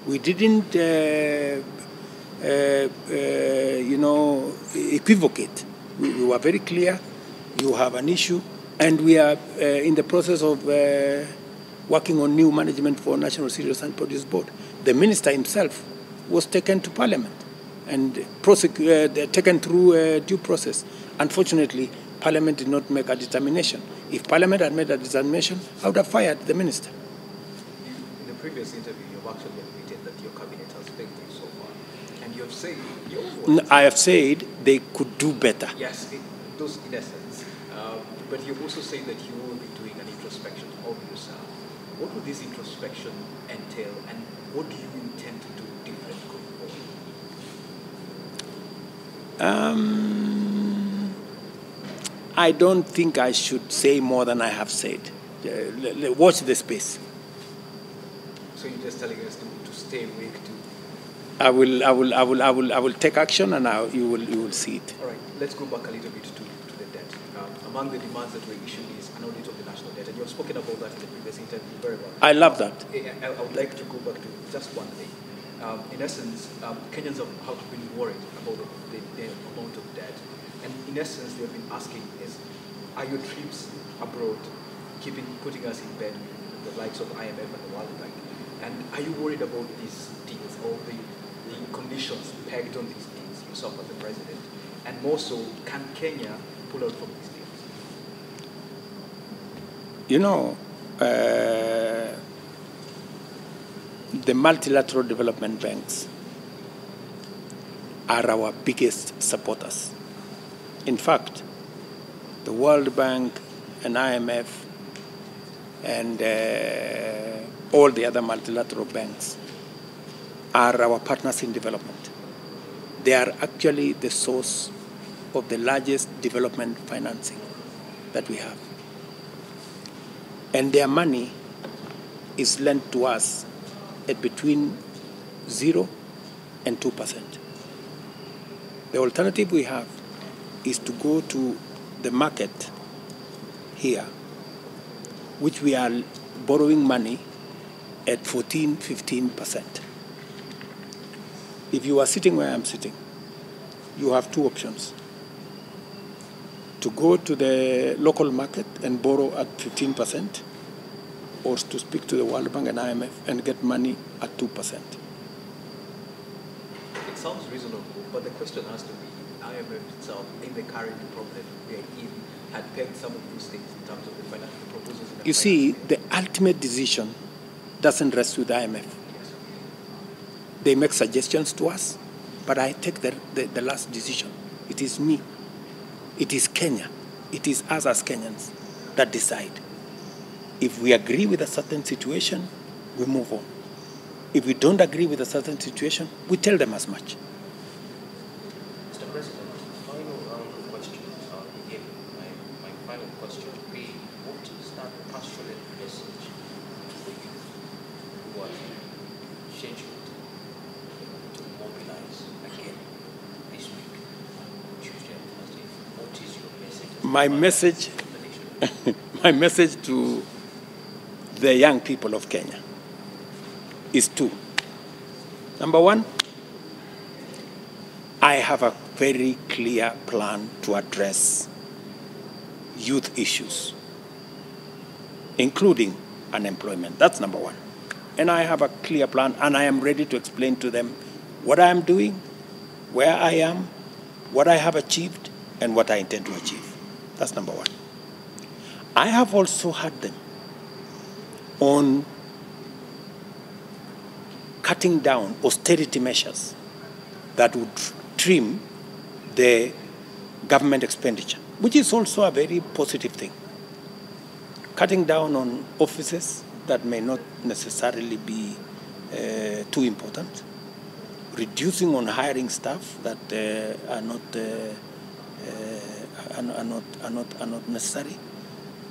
We didn't, equivocate. We were very clear. You have an issue, and we are in the process of working on new management for National Cereals and Produce Board. The minister himself was taken to Parliament and taken through due process. Unfortunately, Parliament did not make a determination. If Parliament had made a determination, I would have fired the minister. In the previous interview, you've actually admitted that your cabinet has failed you so far. And you have said your words. I have said they could do better. Yes, those in essence. But you've also said that you will be doing an introspection of yourself. What would this introspection entail, and what do you intend to do different going forward? I don't think I should say more than I have said. Watch the space. So you're just telling us to stay awake to. I will take action, and you will see it. All right. Let's go back a little bit to the debt. Among the demands that were issued is an audit of the national debt, and you have spoken about that in the previous interview very well. I love that. I would like to go back to just one thing. In essence, Kenyans have been worried about the amount of debt, and in essence, they have been asking is, are your trips abroad putting us in bed with the likes of IMF and the World Bank? And are you worried about these deals or the conditions pegged on these deals yourself as the president? And more so, can Kenya pull out from these deals? You know, the multilateral development banks are our biggest supporters. In fact, the World Bank and IMF and all the other multilateral banks are our partners in development. They are actually the source of the largest development financing that we have. And their money is lent to us at between 0 and 2%. The alternative we have is to go to the market here, which we are borrowing money at 14-15%. If you are sitting where I'm sitting, you have 2 options. To go to the local market and borrow at 15%, or to speak to the World Bank and IMF and get money at 2%. It sounds reasonable, but the question has to be, IMF itself, in the current problem we are in, had pegged some of those things in terms of the financial proposals. You see, the ultimate decision doesn't rest with IMF. Yes. They make suggestions to us, but I take the last decision. It is me. It is Kenya. It is us as Kenyans that decide. If we agree with a certain situation, we move on. If we don't agree with a certain situation, we tell them as much. Mr. President, final round of questions. Again, my final question would be, what is that passionate message for you who are scheduled to mobilize again this week, Tuesday and Thursday? What is your message? My message to the young people of Kenya is 2. Number 1, I have a very clear plan to address youth issues, including unemployment. That's number 1. And I have a clear plan, and I am ready to explain to them what I am doing, where I am, what I have achieved, and what I intend to achieve. That's number 1. I have also had them on cutting down austerity measures that would trim the government expenditure, which is also a very positive thing. Cutting down on offices that may not necessarily be too important, reducing on hiring staff that are not are not necessary.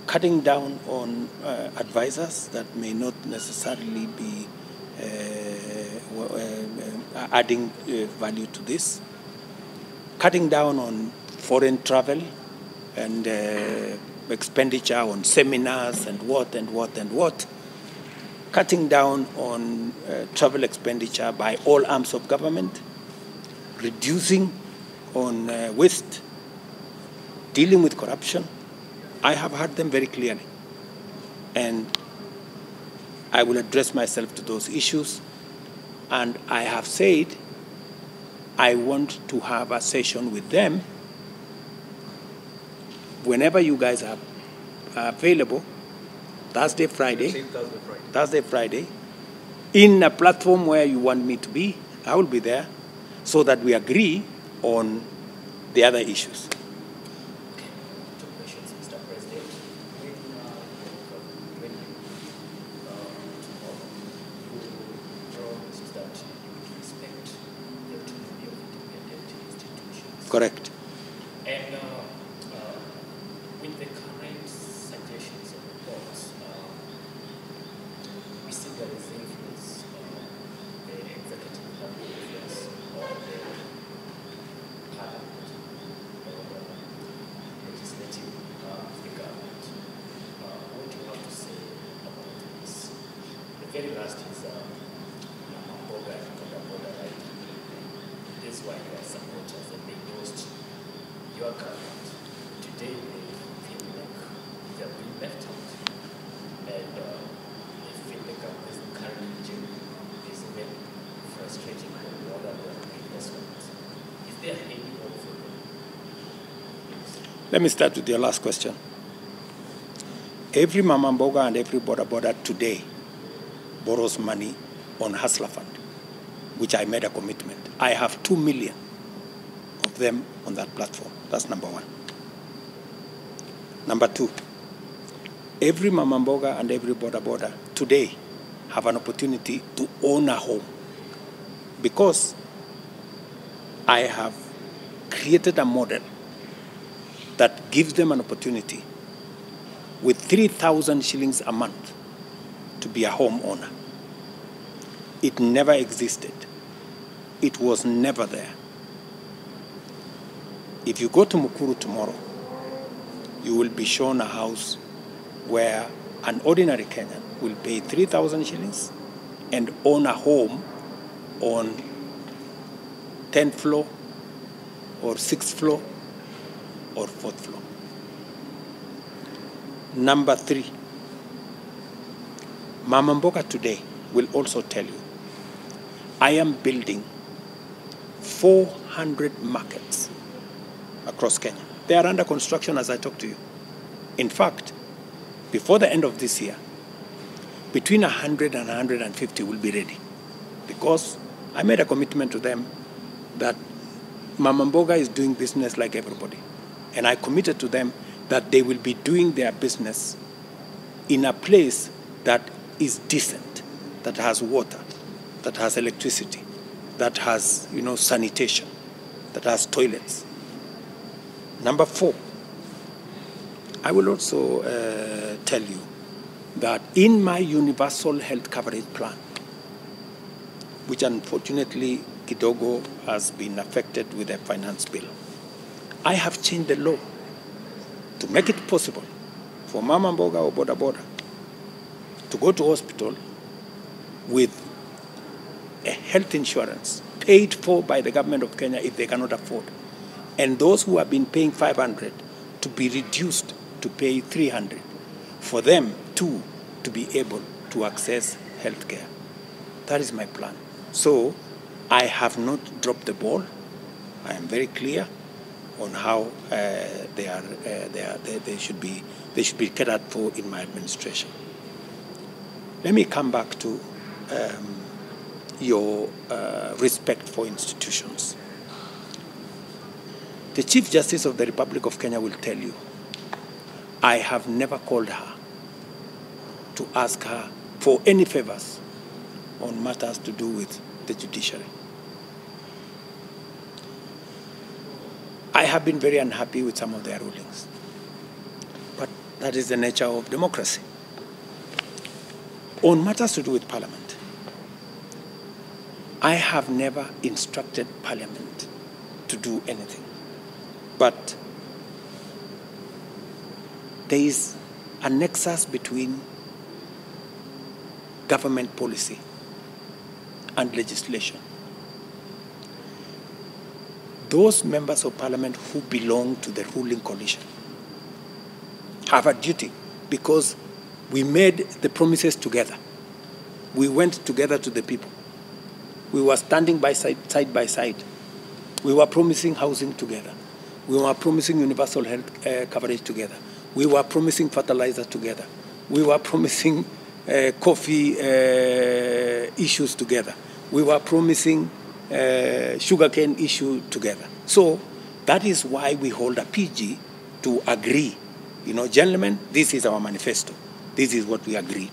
Cutting down on advisors that may not necessarily be adding value to this. Cutting down on foreign travel and expenditure on seminars and what. Cutting down on travel expenditure by all arms of government. Reducing on waste. Dealing with corruption. I have heard them very clearly. And I will address myself to those issues. And I have said I want to have a session with them whenever you guys are available, Thursday, Friday, in a platform where you want me to be. I will be there so that we agree on the other issues. Okay, two questions, Mr. President. When you promised that you would respect the autonomy of independent institutions. Correct. And with the current suggestions of reports, we see there is influence, the executive having influence on the parliament or legislative of the government. What do you have to say about this? The very last is Mboga and Boda, right? This is why you are supporters and they endorsed your government. Today they feel like they have been left out, and they feel the government, the current regime, is even frustrating them more than the previous ones. Is there any hope for them? Let me start with your last question. Every Mama Mboga and every Boda today borrows money on Hustler Fund, which I made a commitment. I have 2 million of them on that platform. That's number one. Number two, every Mama Mboga and every Boda today have an opportunity to own a home, because I have created a model that gives them an opportunity with 3,000 shillings a month to be a homeowner. It never existed. It was never there. If you go to Mukuru tomorrow, you will be shown a house where an ordinary Kenyan will pay 3,000 shillings and own a home on 10th floor or 6th floor or 4th floor. Number three, Mama Mboga today will also tell you, I am building 400 markets across Kenya. They are under construction as I talk to you. In fact, before the end of this year, between 100 and 150 will be ready, because I made a commitment to them that Mama Mboga is doing business like everybody. And I committed to them that they will be doing their business in a place that is decent, that has water, that has electricity, that has, sanitation, that has toilets. Number four, I will also tell you that in my universal health coverage plan, which unfortunately Kidogo has been affected with a finance bill, I have changed the law to make it possible for Mama Mboga or Boda to go to hospital with a health insurance paid for by the government of Kenya if they cannot afford. And those who have been paying 500 to be reduced to pay 300, for them too to be able to access health care. That is my plan. So I have not dropped the ball. I am very clear on how they should be catered for in my administration. Let me come back to your respect for institutions. The Chief Justice of the Republic of Kenya will tell you, I have never called her to ask her for any favors on matters to do with the judiciary. I have been very unhappy with some of their rulings. But that is the nature of democracy. On matters to do with Parliament, I have never instructed Parliament to do anything. But there is a nexus between government policy and legislation. Those members of Parliament who belong to the ruling coalition have a duty, because we made the promises together. We went together to the people. We were standing side by side. We were promising housing together. We were promising universal health coverage together. We were promising fertilizer together. We were promising coffee issues together. We were promising sugarcane issue together. So that is why we hold a PG to agree. You know, gentlemen, this is our manifesto. This is what we agreed.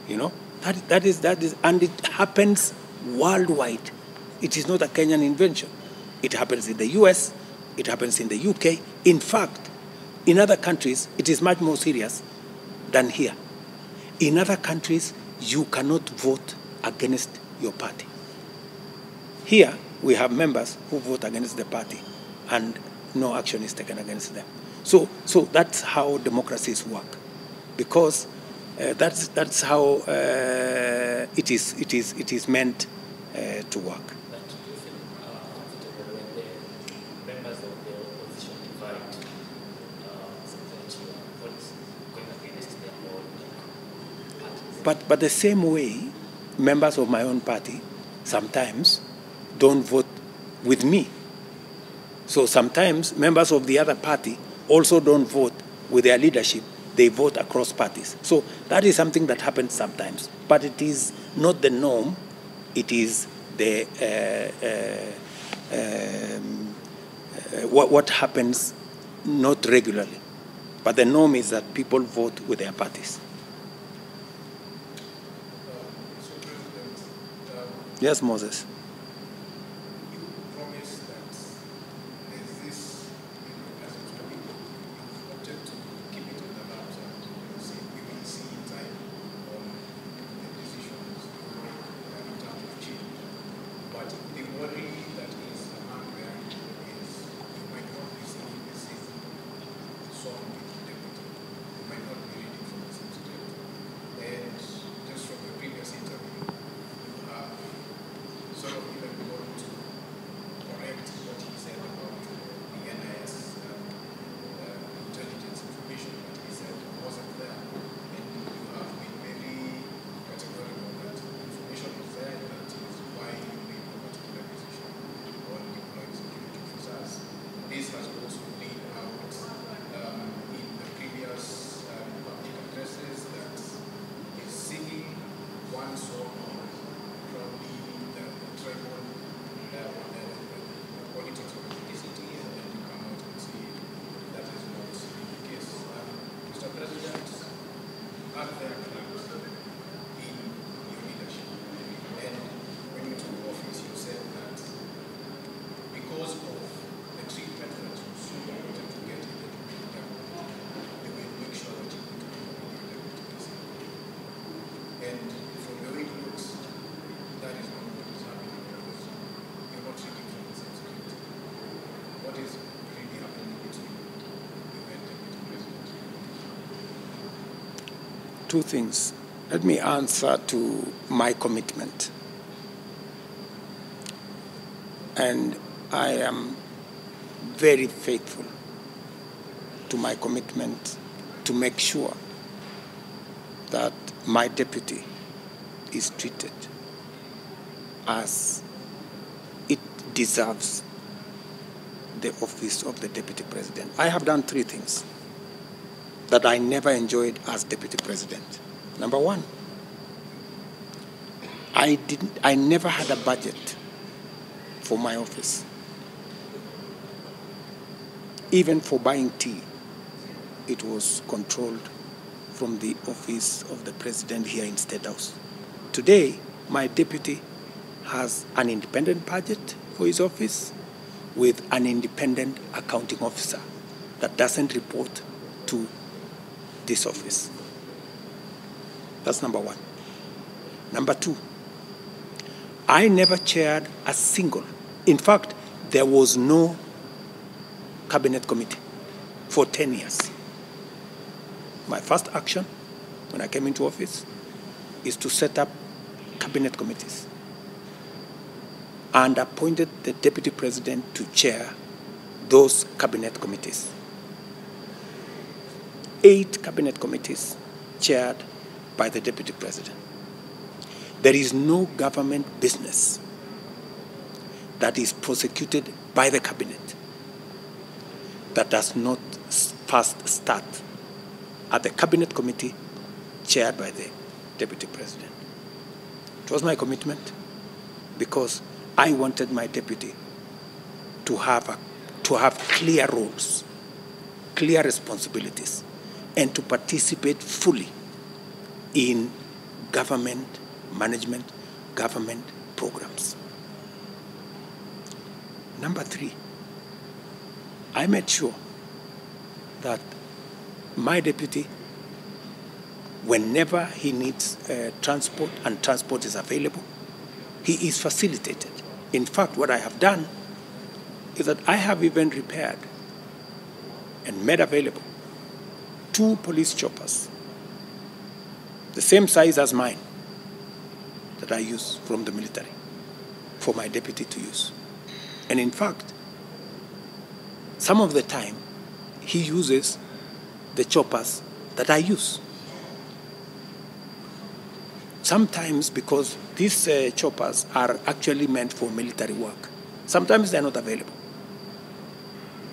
You know, that is, and it happens worldwide. It is not a Kenyan invention. It happens in the US, it happens in the UK. In fact, in other countries, it is much more serious than here. In other countries, you cannot vote against your party. Here, we have members who vote against the party, and no action is taken against them. So that's how democracies work, because that's how it is meant to work. But do you feel comfortable when the members of the opposition divide support your policies going against their own parties? But the same way, members of my own party sometimes don't vote with me. So sometimes members of the other party also don't vote with their leadership. They vote across parties. So that is something that happens sometimes. But it is not the norm. It is the what happens not regularly. But the norm is that people vote with their parties. Mr. President, Yes, Moses. you promised that there's this, as it's coming, you wanted to keep it on the maps and we will see in time on the decisions in terms of change. But the worry that is among them is you might not be seeing the same song with the deputy. You might not be reading from the same script. And just from the previous interview, you have sort of even gone to correct what he said about the NIS intelligence information that he said wasn't there. And you have been very categorical that information was there, that is why you made a particular decision on deploying security officers. This has also been out in the previous public addresses that is singing one song probably the tribal politics of ethnicity, and then you come out and say that is not the case. Mr. President, are there plans in your leadership? And when you took office, you said that because of the treatment that you so wanted to get in the deputy government, they will make sure that you go to the deputy president. And from the way it looks, that is not what is happening, because you're not reading from the same script. What is really happening between you and Deputy President? Two things. Let me answer to my commitment. And I am very faithful to my commitment to make sure that my deputy is treated as it deserves the office of the deputy president. I have done three things that I never enjoyed as deputy president. Number one, I never had a budget for my office. Even for buying tea, it was controlled from the office of the president here in State House. Today, my deputy has an independent budget for his office. with an independent accounting officer that doesn't report to this office. That's number one. Number two, I never chaired a single, in fact, there was no cabinet committee for 10 years. My first action when I came into office is to set up cabinet committees and appointed the deputy president to chair those cabinet committees. 8 cabinet committees chaired by the deputy president. There is no government business that is prosecuted by the cabinet that does not first start at the cabinet committee chaired by the deputy president. It was my commitment because I wanted my deputy to have clear roles, clear responsibilities, and to participate fully in government management, government programs. Number 3, I made sure that my deputy, whenever he needs transport and transport is available, he is facilitated. In fact, what I have done is that I have even repaired and made available 2 police choppers, the same size as mine, that I use from the military for my deputy to use. And in fact, some of the time, he uses the choppers that I use. Sometimes, because these choppers are actually meant for military work, sometimes they're not available.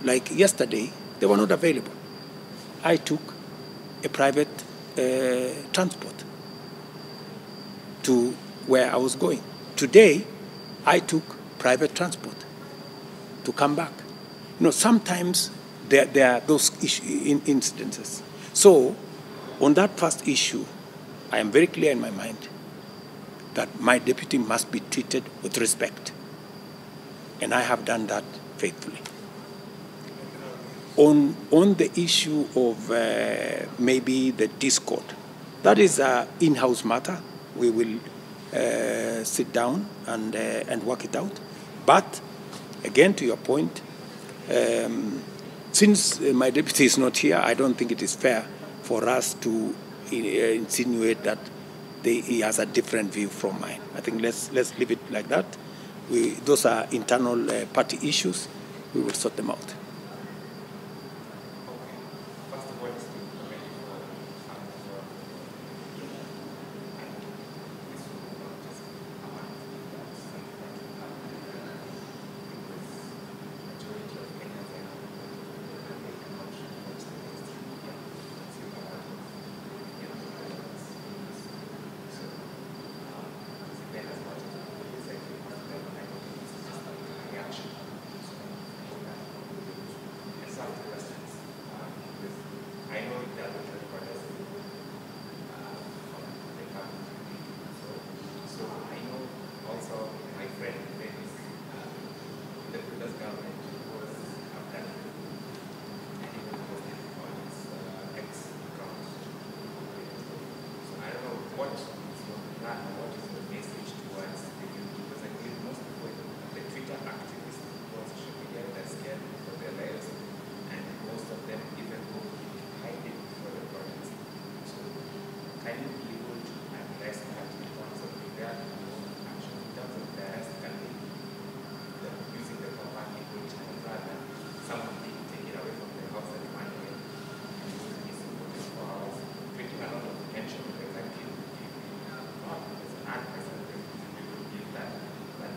Like yesterday, they were not available. I took a private transport to where I was going. Today, I took private transport to come back. Sometimes there are those incidences. So, on that first issue, I am very clear in my mind that my deputy must be treated with respect. And I have done that faithfully. On the issue of maybe the discord, that is an in-house matter. We will sit down and work it out. But again, to your point, since my deputy is not here, I don't think it is fair for us to insinuate that he has a different view from mine. I think let's leave it like that. Those are internal party issues. We will sort them out.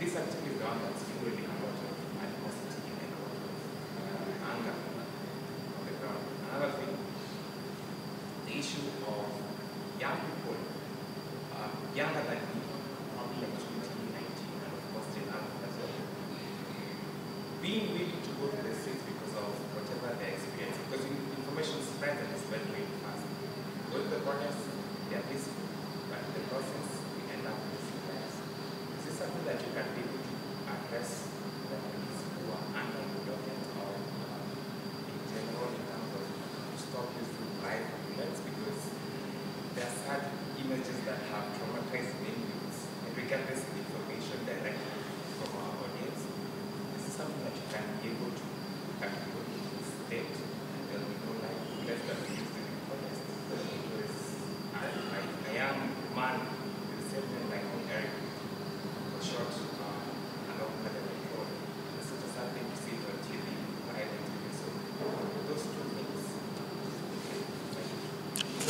This activity is the one that's fueling a lot of animosity and a lot of anger on the ground. Another thing, the issue of young people, younger than me, probably like 2019, and of course still young as well, being willing to go to the streets because of whatever they're experiencing. Because information spreads and it's very, very fast. Go to the protests, they are peaceful, but in the process, we end up with lives. Is this something that you can be able to address the police who are under can go to the state and there will be no life left that we used to be honest. It was a young man with the same name like Eric was shot along the road. It's such a sad thing to see on TV, on TV. So those two things.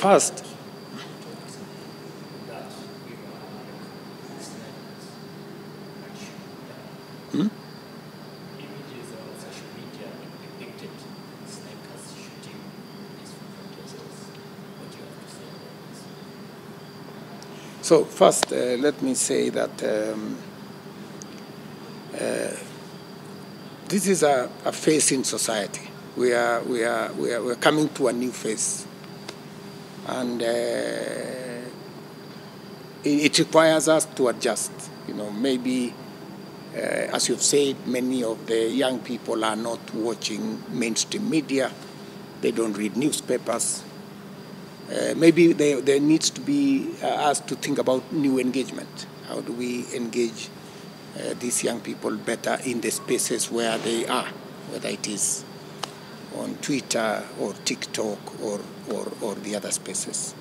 First, Images on social media depicted snipers shooting peaceful protesters. What do you have to say about this? so first, let me say that this is a phase in society. We're coming to a new phase, and it requires us to adjust. You know, maybe. As you've said, many of the young people are not watching mainstream media. They don't read newspapers. Maybe there needs to be us to think about new engagement. How do we engage these young people better in the spaces where they are, whether it is on Twitter or TikTok or the other spaces.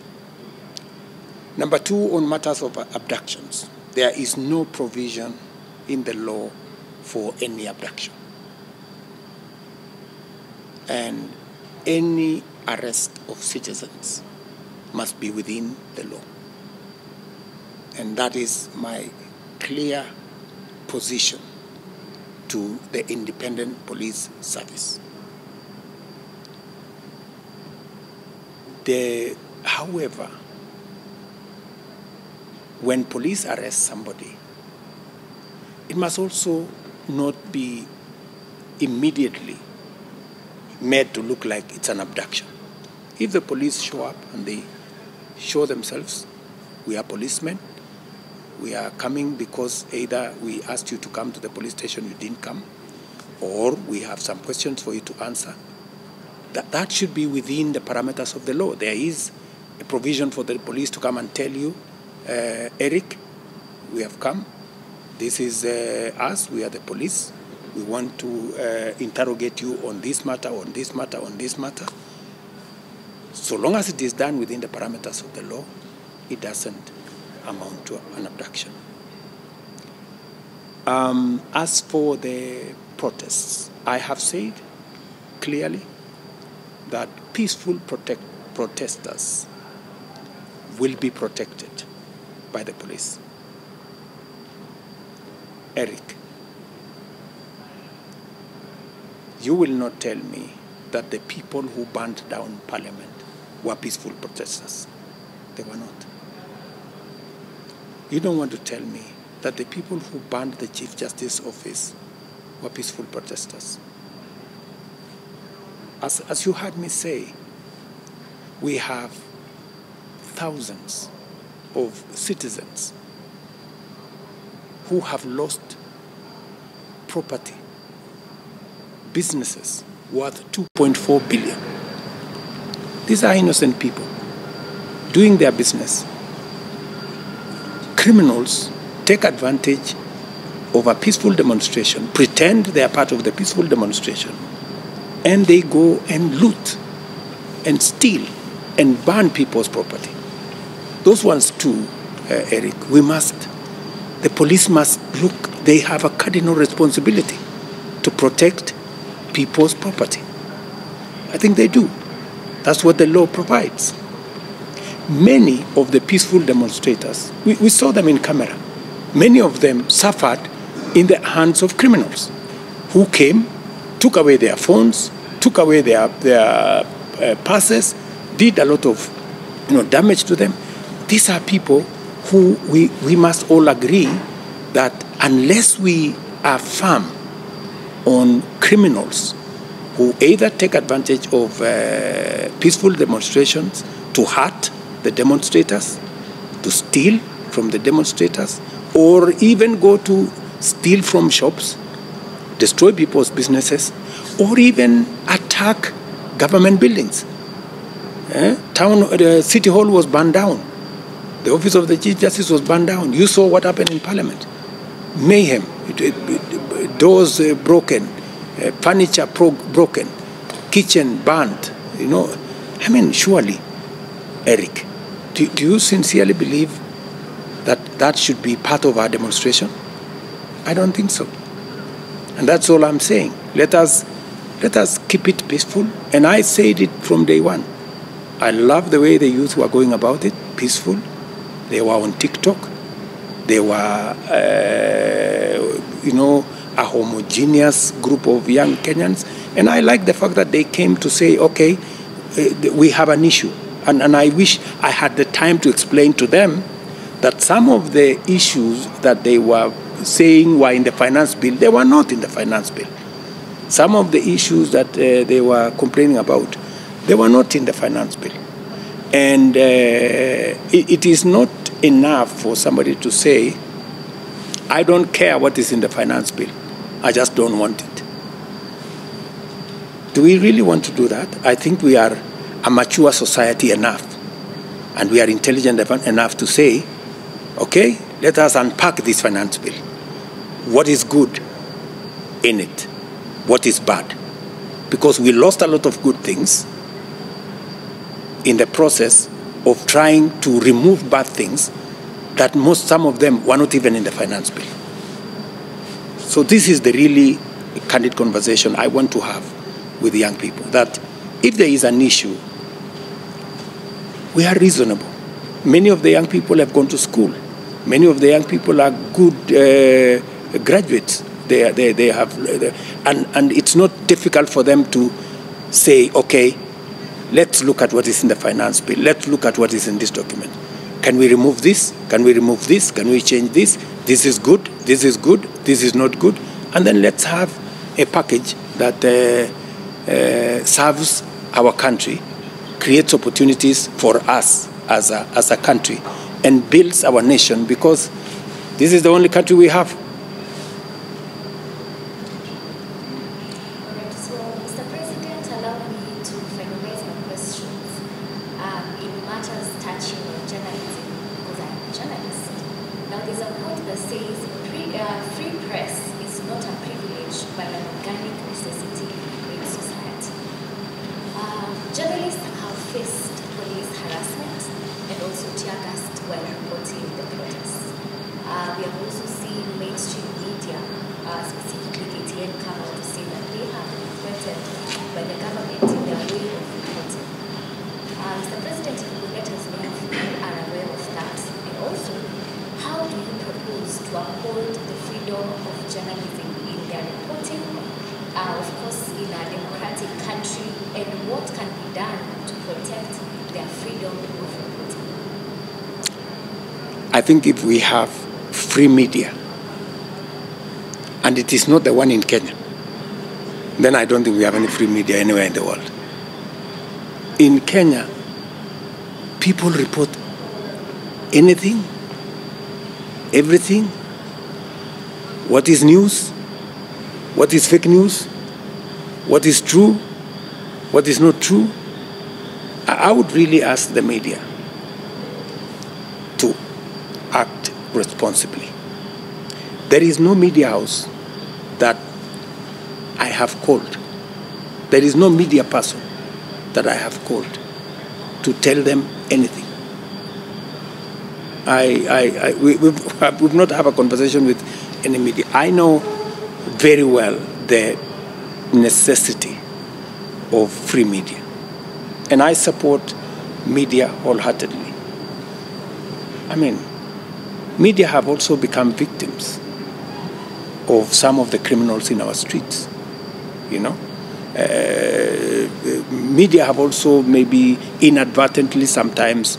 Number two, on matters of abductions, there is no provision in the law for any abduction. And any arrest of citizens must be within the law. And that is my clear position to the Independent Police Service. However, when police arrest somebody, it must also not be immediately made to look like it's an abduction. If the police show up and they show themselves, we are policemen, we are coming because either we asked you to come to the police station, you didn't come, or we have some questions for you to answer, that should be within the parameters of the law. There is a provision for the police to come and tell you, Eric, we have come. This is us, we are the police. We want to interrogate you on this matter, on this matter, on this matter. So long as it is done within the parameters of the law, it doesn't amount to an abduction. As for the protests, I have said clearly that peaceful protesters will be protected by the police. Eric, you will not tell me that the people who burned down Parliament were peaceful protesters. They were not. You don't want to tell me that the people who burned the Chief Justice office were peaceful protesters. As you heard me say, we have thousands of citizens who have lost property, businesses worth 2.4 billion. These are innocent people doing their business. Criminals take advantage of a peaceful demonstration, pretend they are part of the peaceful demonstration, and they go and loot and steal and burn people's property. Those ones too, Eric, the police must look, they have a cardinal responsibility to protect people's property. I think they do. That's what the law provides. Many of the peaceful demonstrators, we saw them in camera, many of them suffered in the hands of criminals who came, took away their phones, took away their purses, did a lot of damage to them. These are people who we must all agree that unless we are firm on criminals who either take advantage of peaceful demonstrations to hurt the demonstrators, to steal from the demonstrators, or even go to steal from shops, destroy people's businesses, or even attack government buildings. City Hall was burned down. The office of the Chief Justice was burned down. You saw what happened in Parliament. Mayhem, doors broken, furniture broken, kitchen burnt, you know. I mean, surely, Eric, do you sincerely believe that that should be part of our demonstration? I don't think so. And that's all I'm saying. Let us keep it peaceful. And I said it from day one. I love the way the youth were going about it, peaceful. They were on TikTok. They were, a homogeneous group of young Kenyans. And I like the fact that they came to say, okay, we have an issue. And I wish I had the time to explain to them that some of the issues that they were saying were in the finance bill, they were not in the finance bill. Some of the issues that they were complaining about, they were not in the finance bill. And it is not enough for somebody to say, I don't care what is in the finance bill, I just don't want it. Do we really want to do that? I think we are a mature society enough, and we are intelligent enough to say, okay, let us unpack this finance bill. What is good in it? What is bad? Because we lost a lot of good things in the process of trying to remove bad things that some of them were not even in the finance bill. So this is the really candid conversation I want to have with young people, that if there is an issue, we are reasonable. Many of the young people have gone to school. Many of the young people are good graduates. They have, and it's not difficult for them to say, okay, let's look at what is in the finance bill. Let's look at what is in this document. Can we remove this? Can we remove this? Can we change this? This is good. This is good. This is not good. And then let's have a package that serves our country, creates opportunities for us as a country, and builds our nation, because this is the only country we have. So, Mr. President, allow me to finalize my questions in matters touching on journalism, because I am a journalist. Now, there's a quote that says, free press is not a privilege, but an organic necessity in society. Journalists have faced police harassment and also tear gas while reporting the protests. We have also seen mainstream media, specifically KTN, come out to say that they have been threatened by the government in their way of reporting. Mr. President, if you could let us know if you are aware of that, and also, how do you propose to uphold the freedom of journalism in their reporting, of course, in a democratic country, and what can be done to protect their freedom of reporting? I think if we have free media, and it is not the one in Kenya, then I don't think we have any free media anywhere in the world. In Kenya, people report anything, everything. What is news? What is fake news? What is true? What is not true? I would really ask the media to act responsibly. There is no media house that I have called. There is no media person that I have called to tell them anything. We've not had a conversation with any media. I know very well the necessity of free media, and I support media wholeheartedly. I mean, media have also become victims of some of the criminals in our streets, you know. Media have also maybe inadvertently sometimes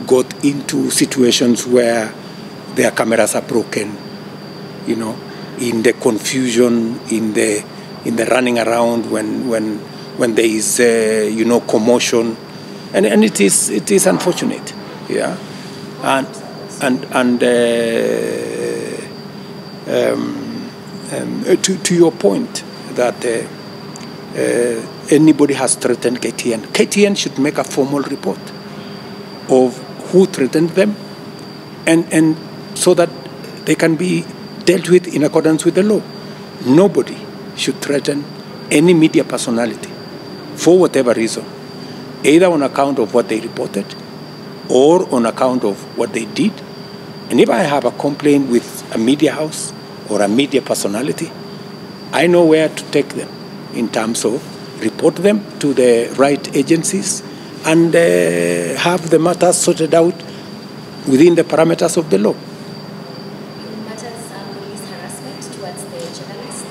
got into situations where their cameras are broken, you know, in the confusion, in the running around when there is commotion, and it is unfortunate, yeah, to your point that anybody has threatened KTN. KTN should make a formal report of who threatened them, and so that they can be dealt with in accordance with the law. Nobody should threaten any media personality for whatever reason, either on account of what they reported or on account of what they did. And if I have a complaint with a media house or a media personality, I know where to take them in terms of report them to the right agencies and have the matter sorted out within the parameters of the law. Matters police harassment towards the journalist?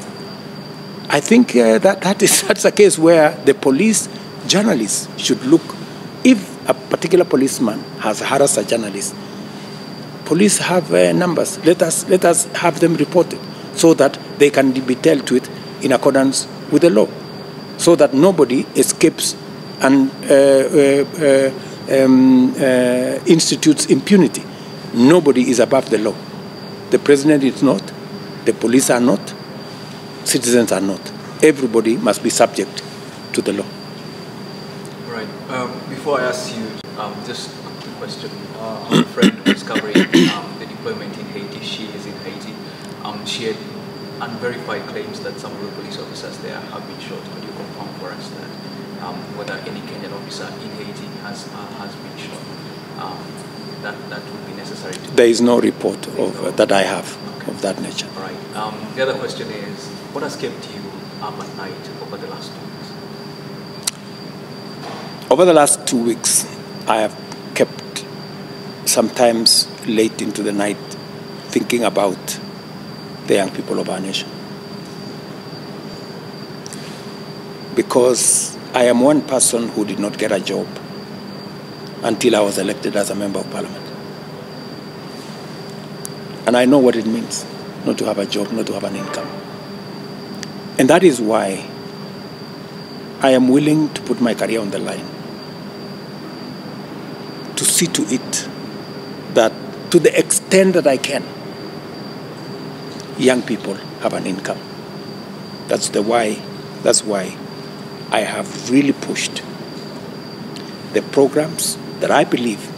I think that's a case where the police journalists should look. If a particular policeman has harassed a journalist, police have numbers. Let us have them reported so that they can be dealt with in accordance with the law, so that nobody escapes and institutes impunity. Nobody is above the law. The president is not, the police are not, citizens are not. Everybody must be subject to the law. Right. Before I ask you, just a quick question. Our friend who's covering the deployment in Haiti, she is in Haiti. She had unverified claims that some of the police officers there have been shot. Could you confirm for us that whether any Kenyan officer in Haiti has been shot? That would be necessary to... There is no report that I have of that nature. All right. The other question is, what has kept you up at night over the last 2 weeks? Over the last 2 weeks, I have kept sometimes late into the night thinking about the young people of our nation. Because I am one person who did not get a job until I was elected as a member of parliament. And I know what it means not to have a job, not to have an income. And that is why I am willing to put my career on the line to see to it that, to the extent that I can, young people have an income. That's why I have really pushed the programs that I believe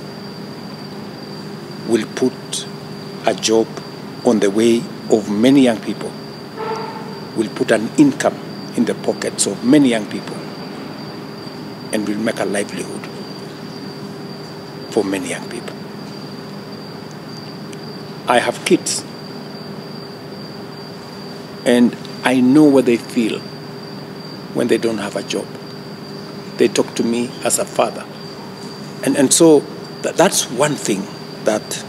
will put a job on the way of many young people, will put an income in the pockets of many young people, and will make a livelihood for many young people. I have kids, and I know what they feel when they don't have a job. They talk to me as a father. And so that's one thing that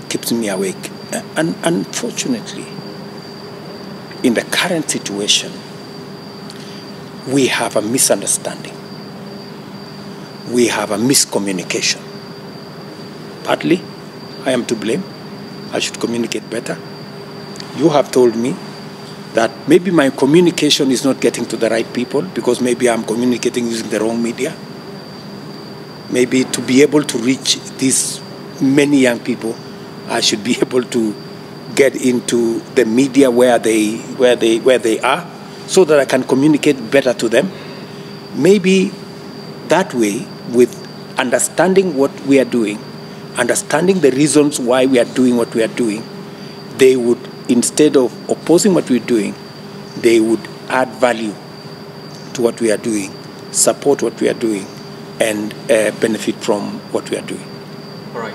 keeps me awake. And unfortunately, in the current situation, we have a misunderstanding. We have a miscommunication. Partly, I am to blame. I should communicate better. You have told me that maybe my communication is not getting to the right people because maybe I'm communicating using the wrong media. Maybe to be able to reach these many young people, I should be able to get into the media where they are, so that I can communicate better to them. Maybe that way, with understanding what we are doing, understanding the reasons why we are doing what we are doing, they would, instead of opposing what we're doing, they would add value to what we are doing, support what we are doing, and benefit from what we are doing. All right.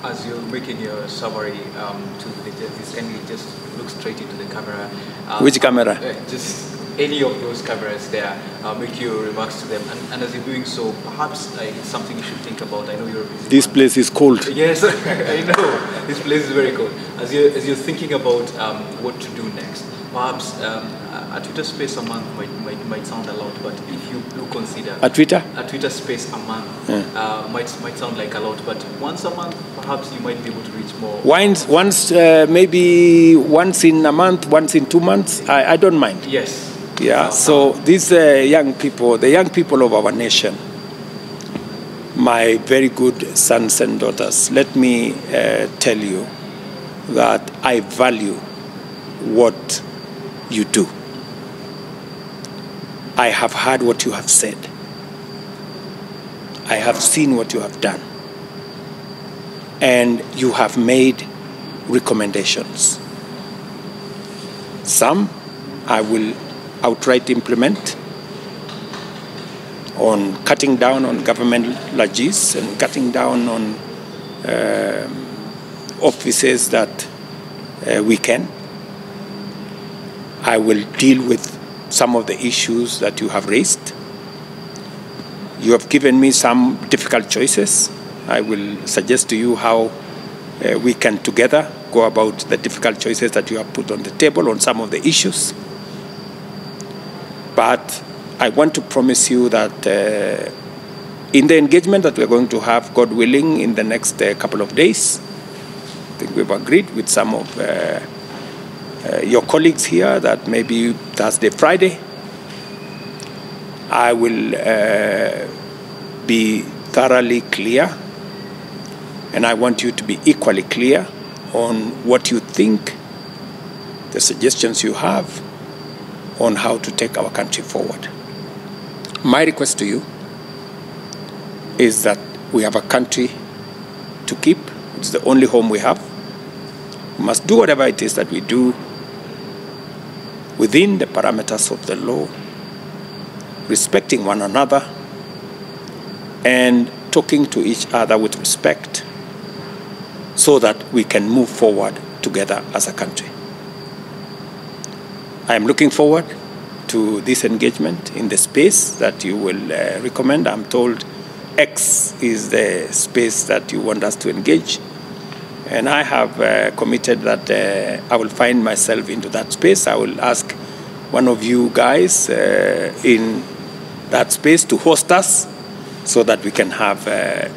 As you're making your summary, can you just look straight into the camera? Which camera? Just any of those cameras there. Make your remarks to them. And as you're doing so, perhaps it's something you should think about. I know you're a busy This man. place is cold. Yes, I know. This place is very cold. As you're thinking about what to do next, perhaps a Twitter space a month might sound a lot, but if you do consider A Twitter space a month might sound like a lot, but once a month, perhaps you might be able to reach more. Maybe once in a month, once in 2 months. I don't mind. Yes. Yeah. So these young people, the young people of our nation, my very good sons and daughters, let me tell you that I value what you do. I have heard what you have said. I have seen what you have done. And you have made recommendations. Some I will outright implement, on cutting down on government legacies and cutting down on offices that we can. I will deal with some of the issues that you have raised. You have given me some difficult choices. I will suggest to you how we can together go about the difficult choices that you have put on the table on some of the issues. But I want to promise you that in the engagement that we're going to have, God willing, in the next couple of days, I think we've agreed with some of your colleagues here that maybe Thursday, Friday, I will be thoroughly clear, and I want you to be equally clear on what you think, the suggestions you have on how to take our country forward. My request to you is that we have a country to keep. It's the only home we have. We must do whatever it is that we do within the parameters of the law, respecting one another, and talking to each other with respect so that we can move forward together as a country. I am looking forward to this engagement in the space that you will recommend. I'm told X is the space that you want us to engage. And I have committed that I will find myself into that space. I will ask one of you guys in that space to host us so that we can have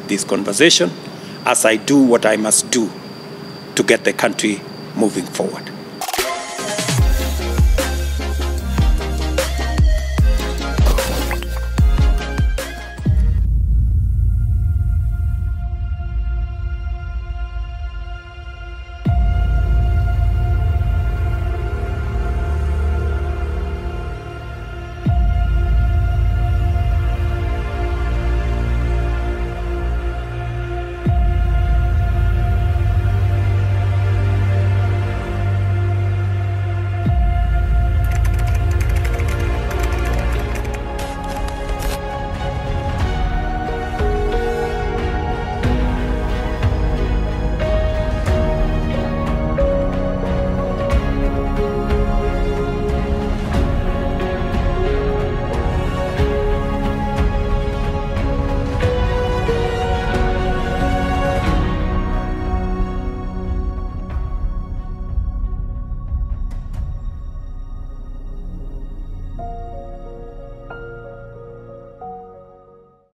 this conversation as I do what I must do to get the country moving forward.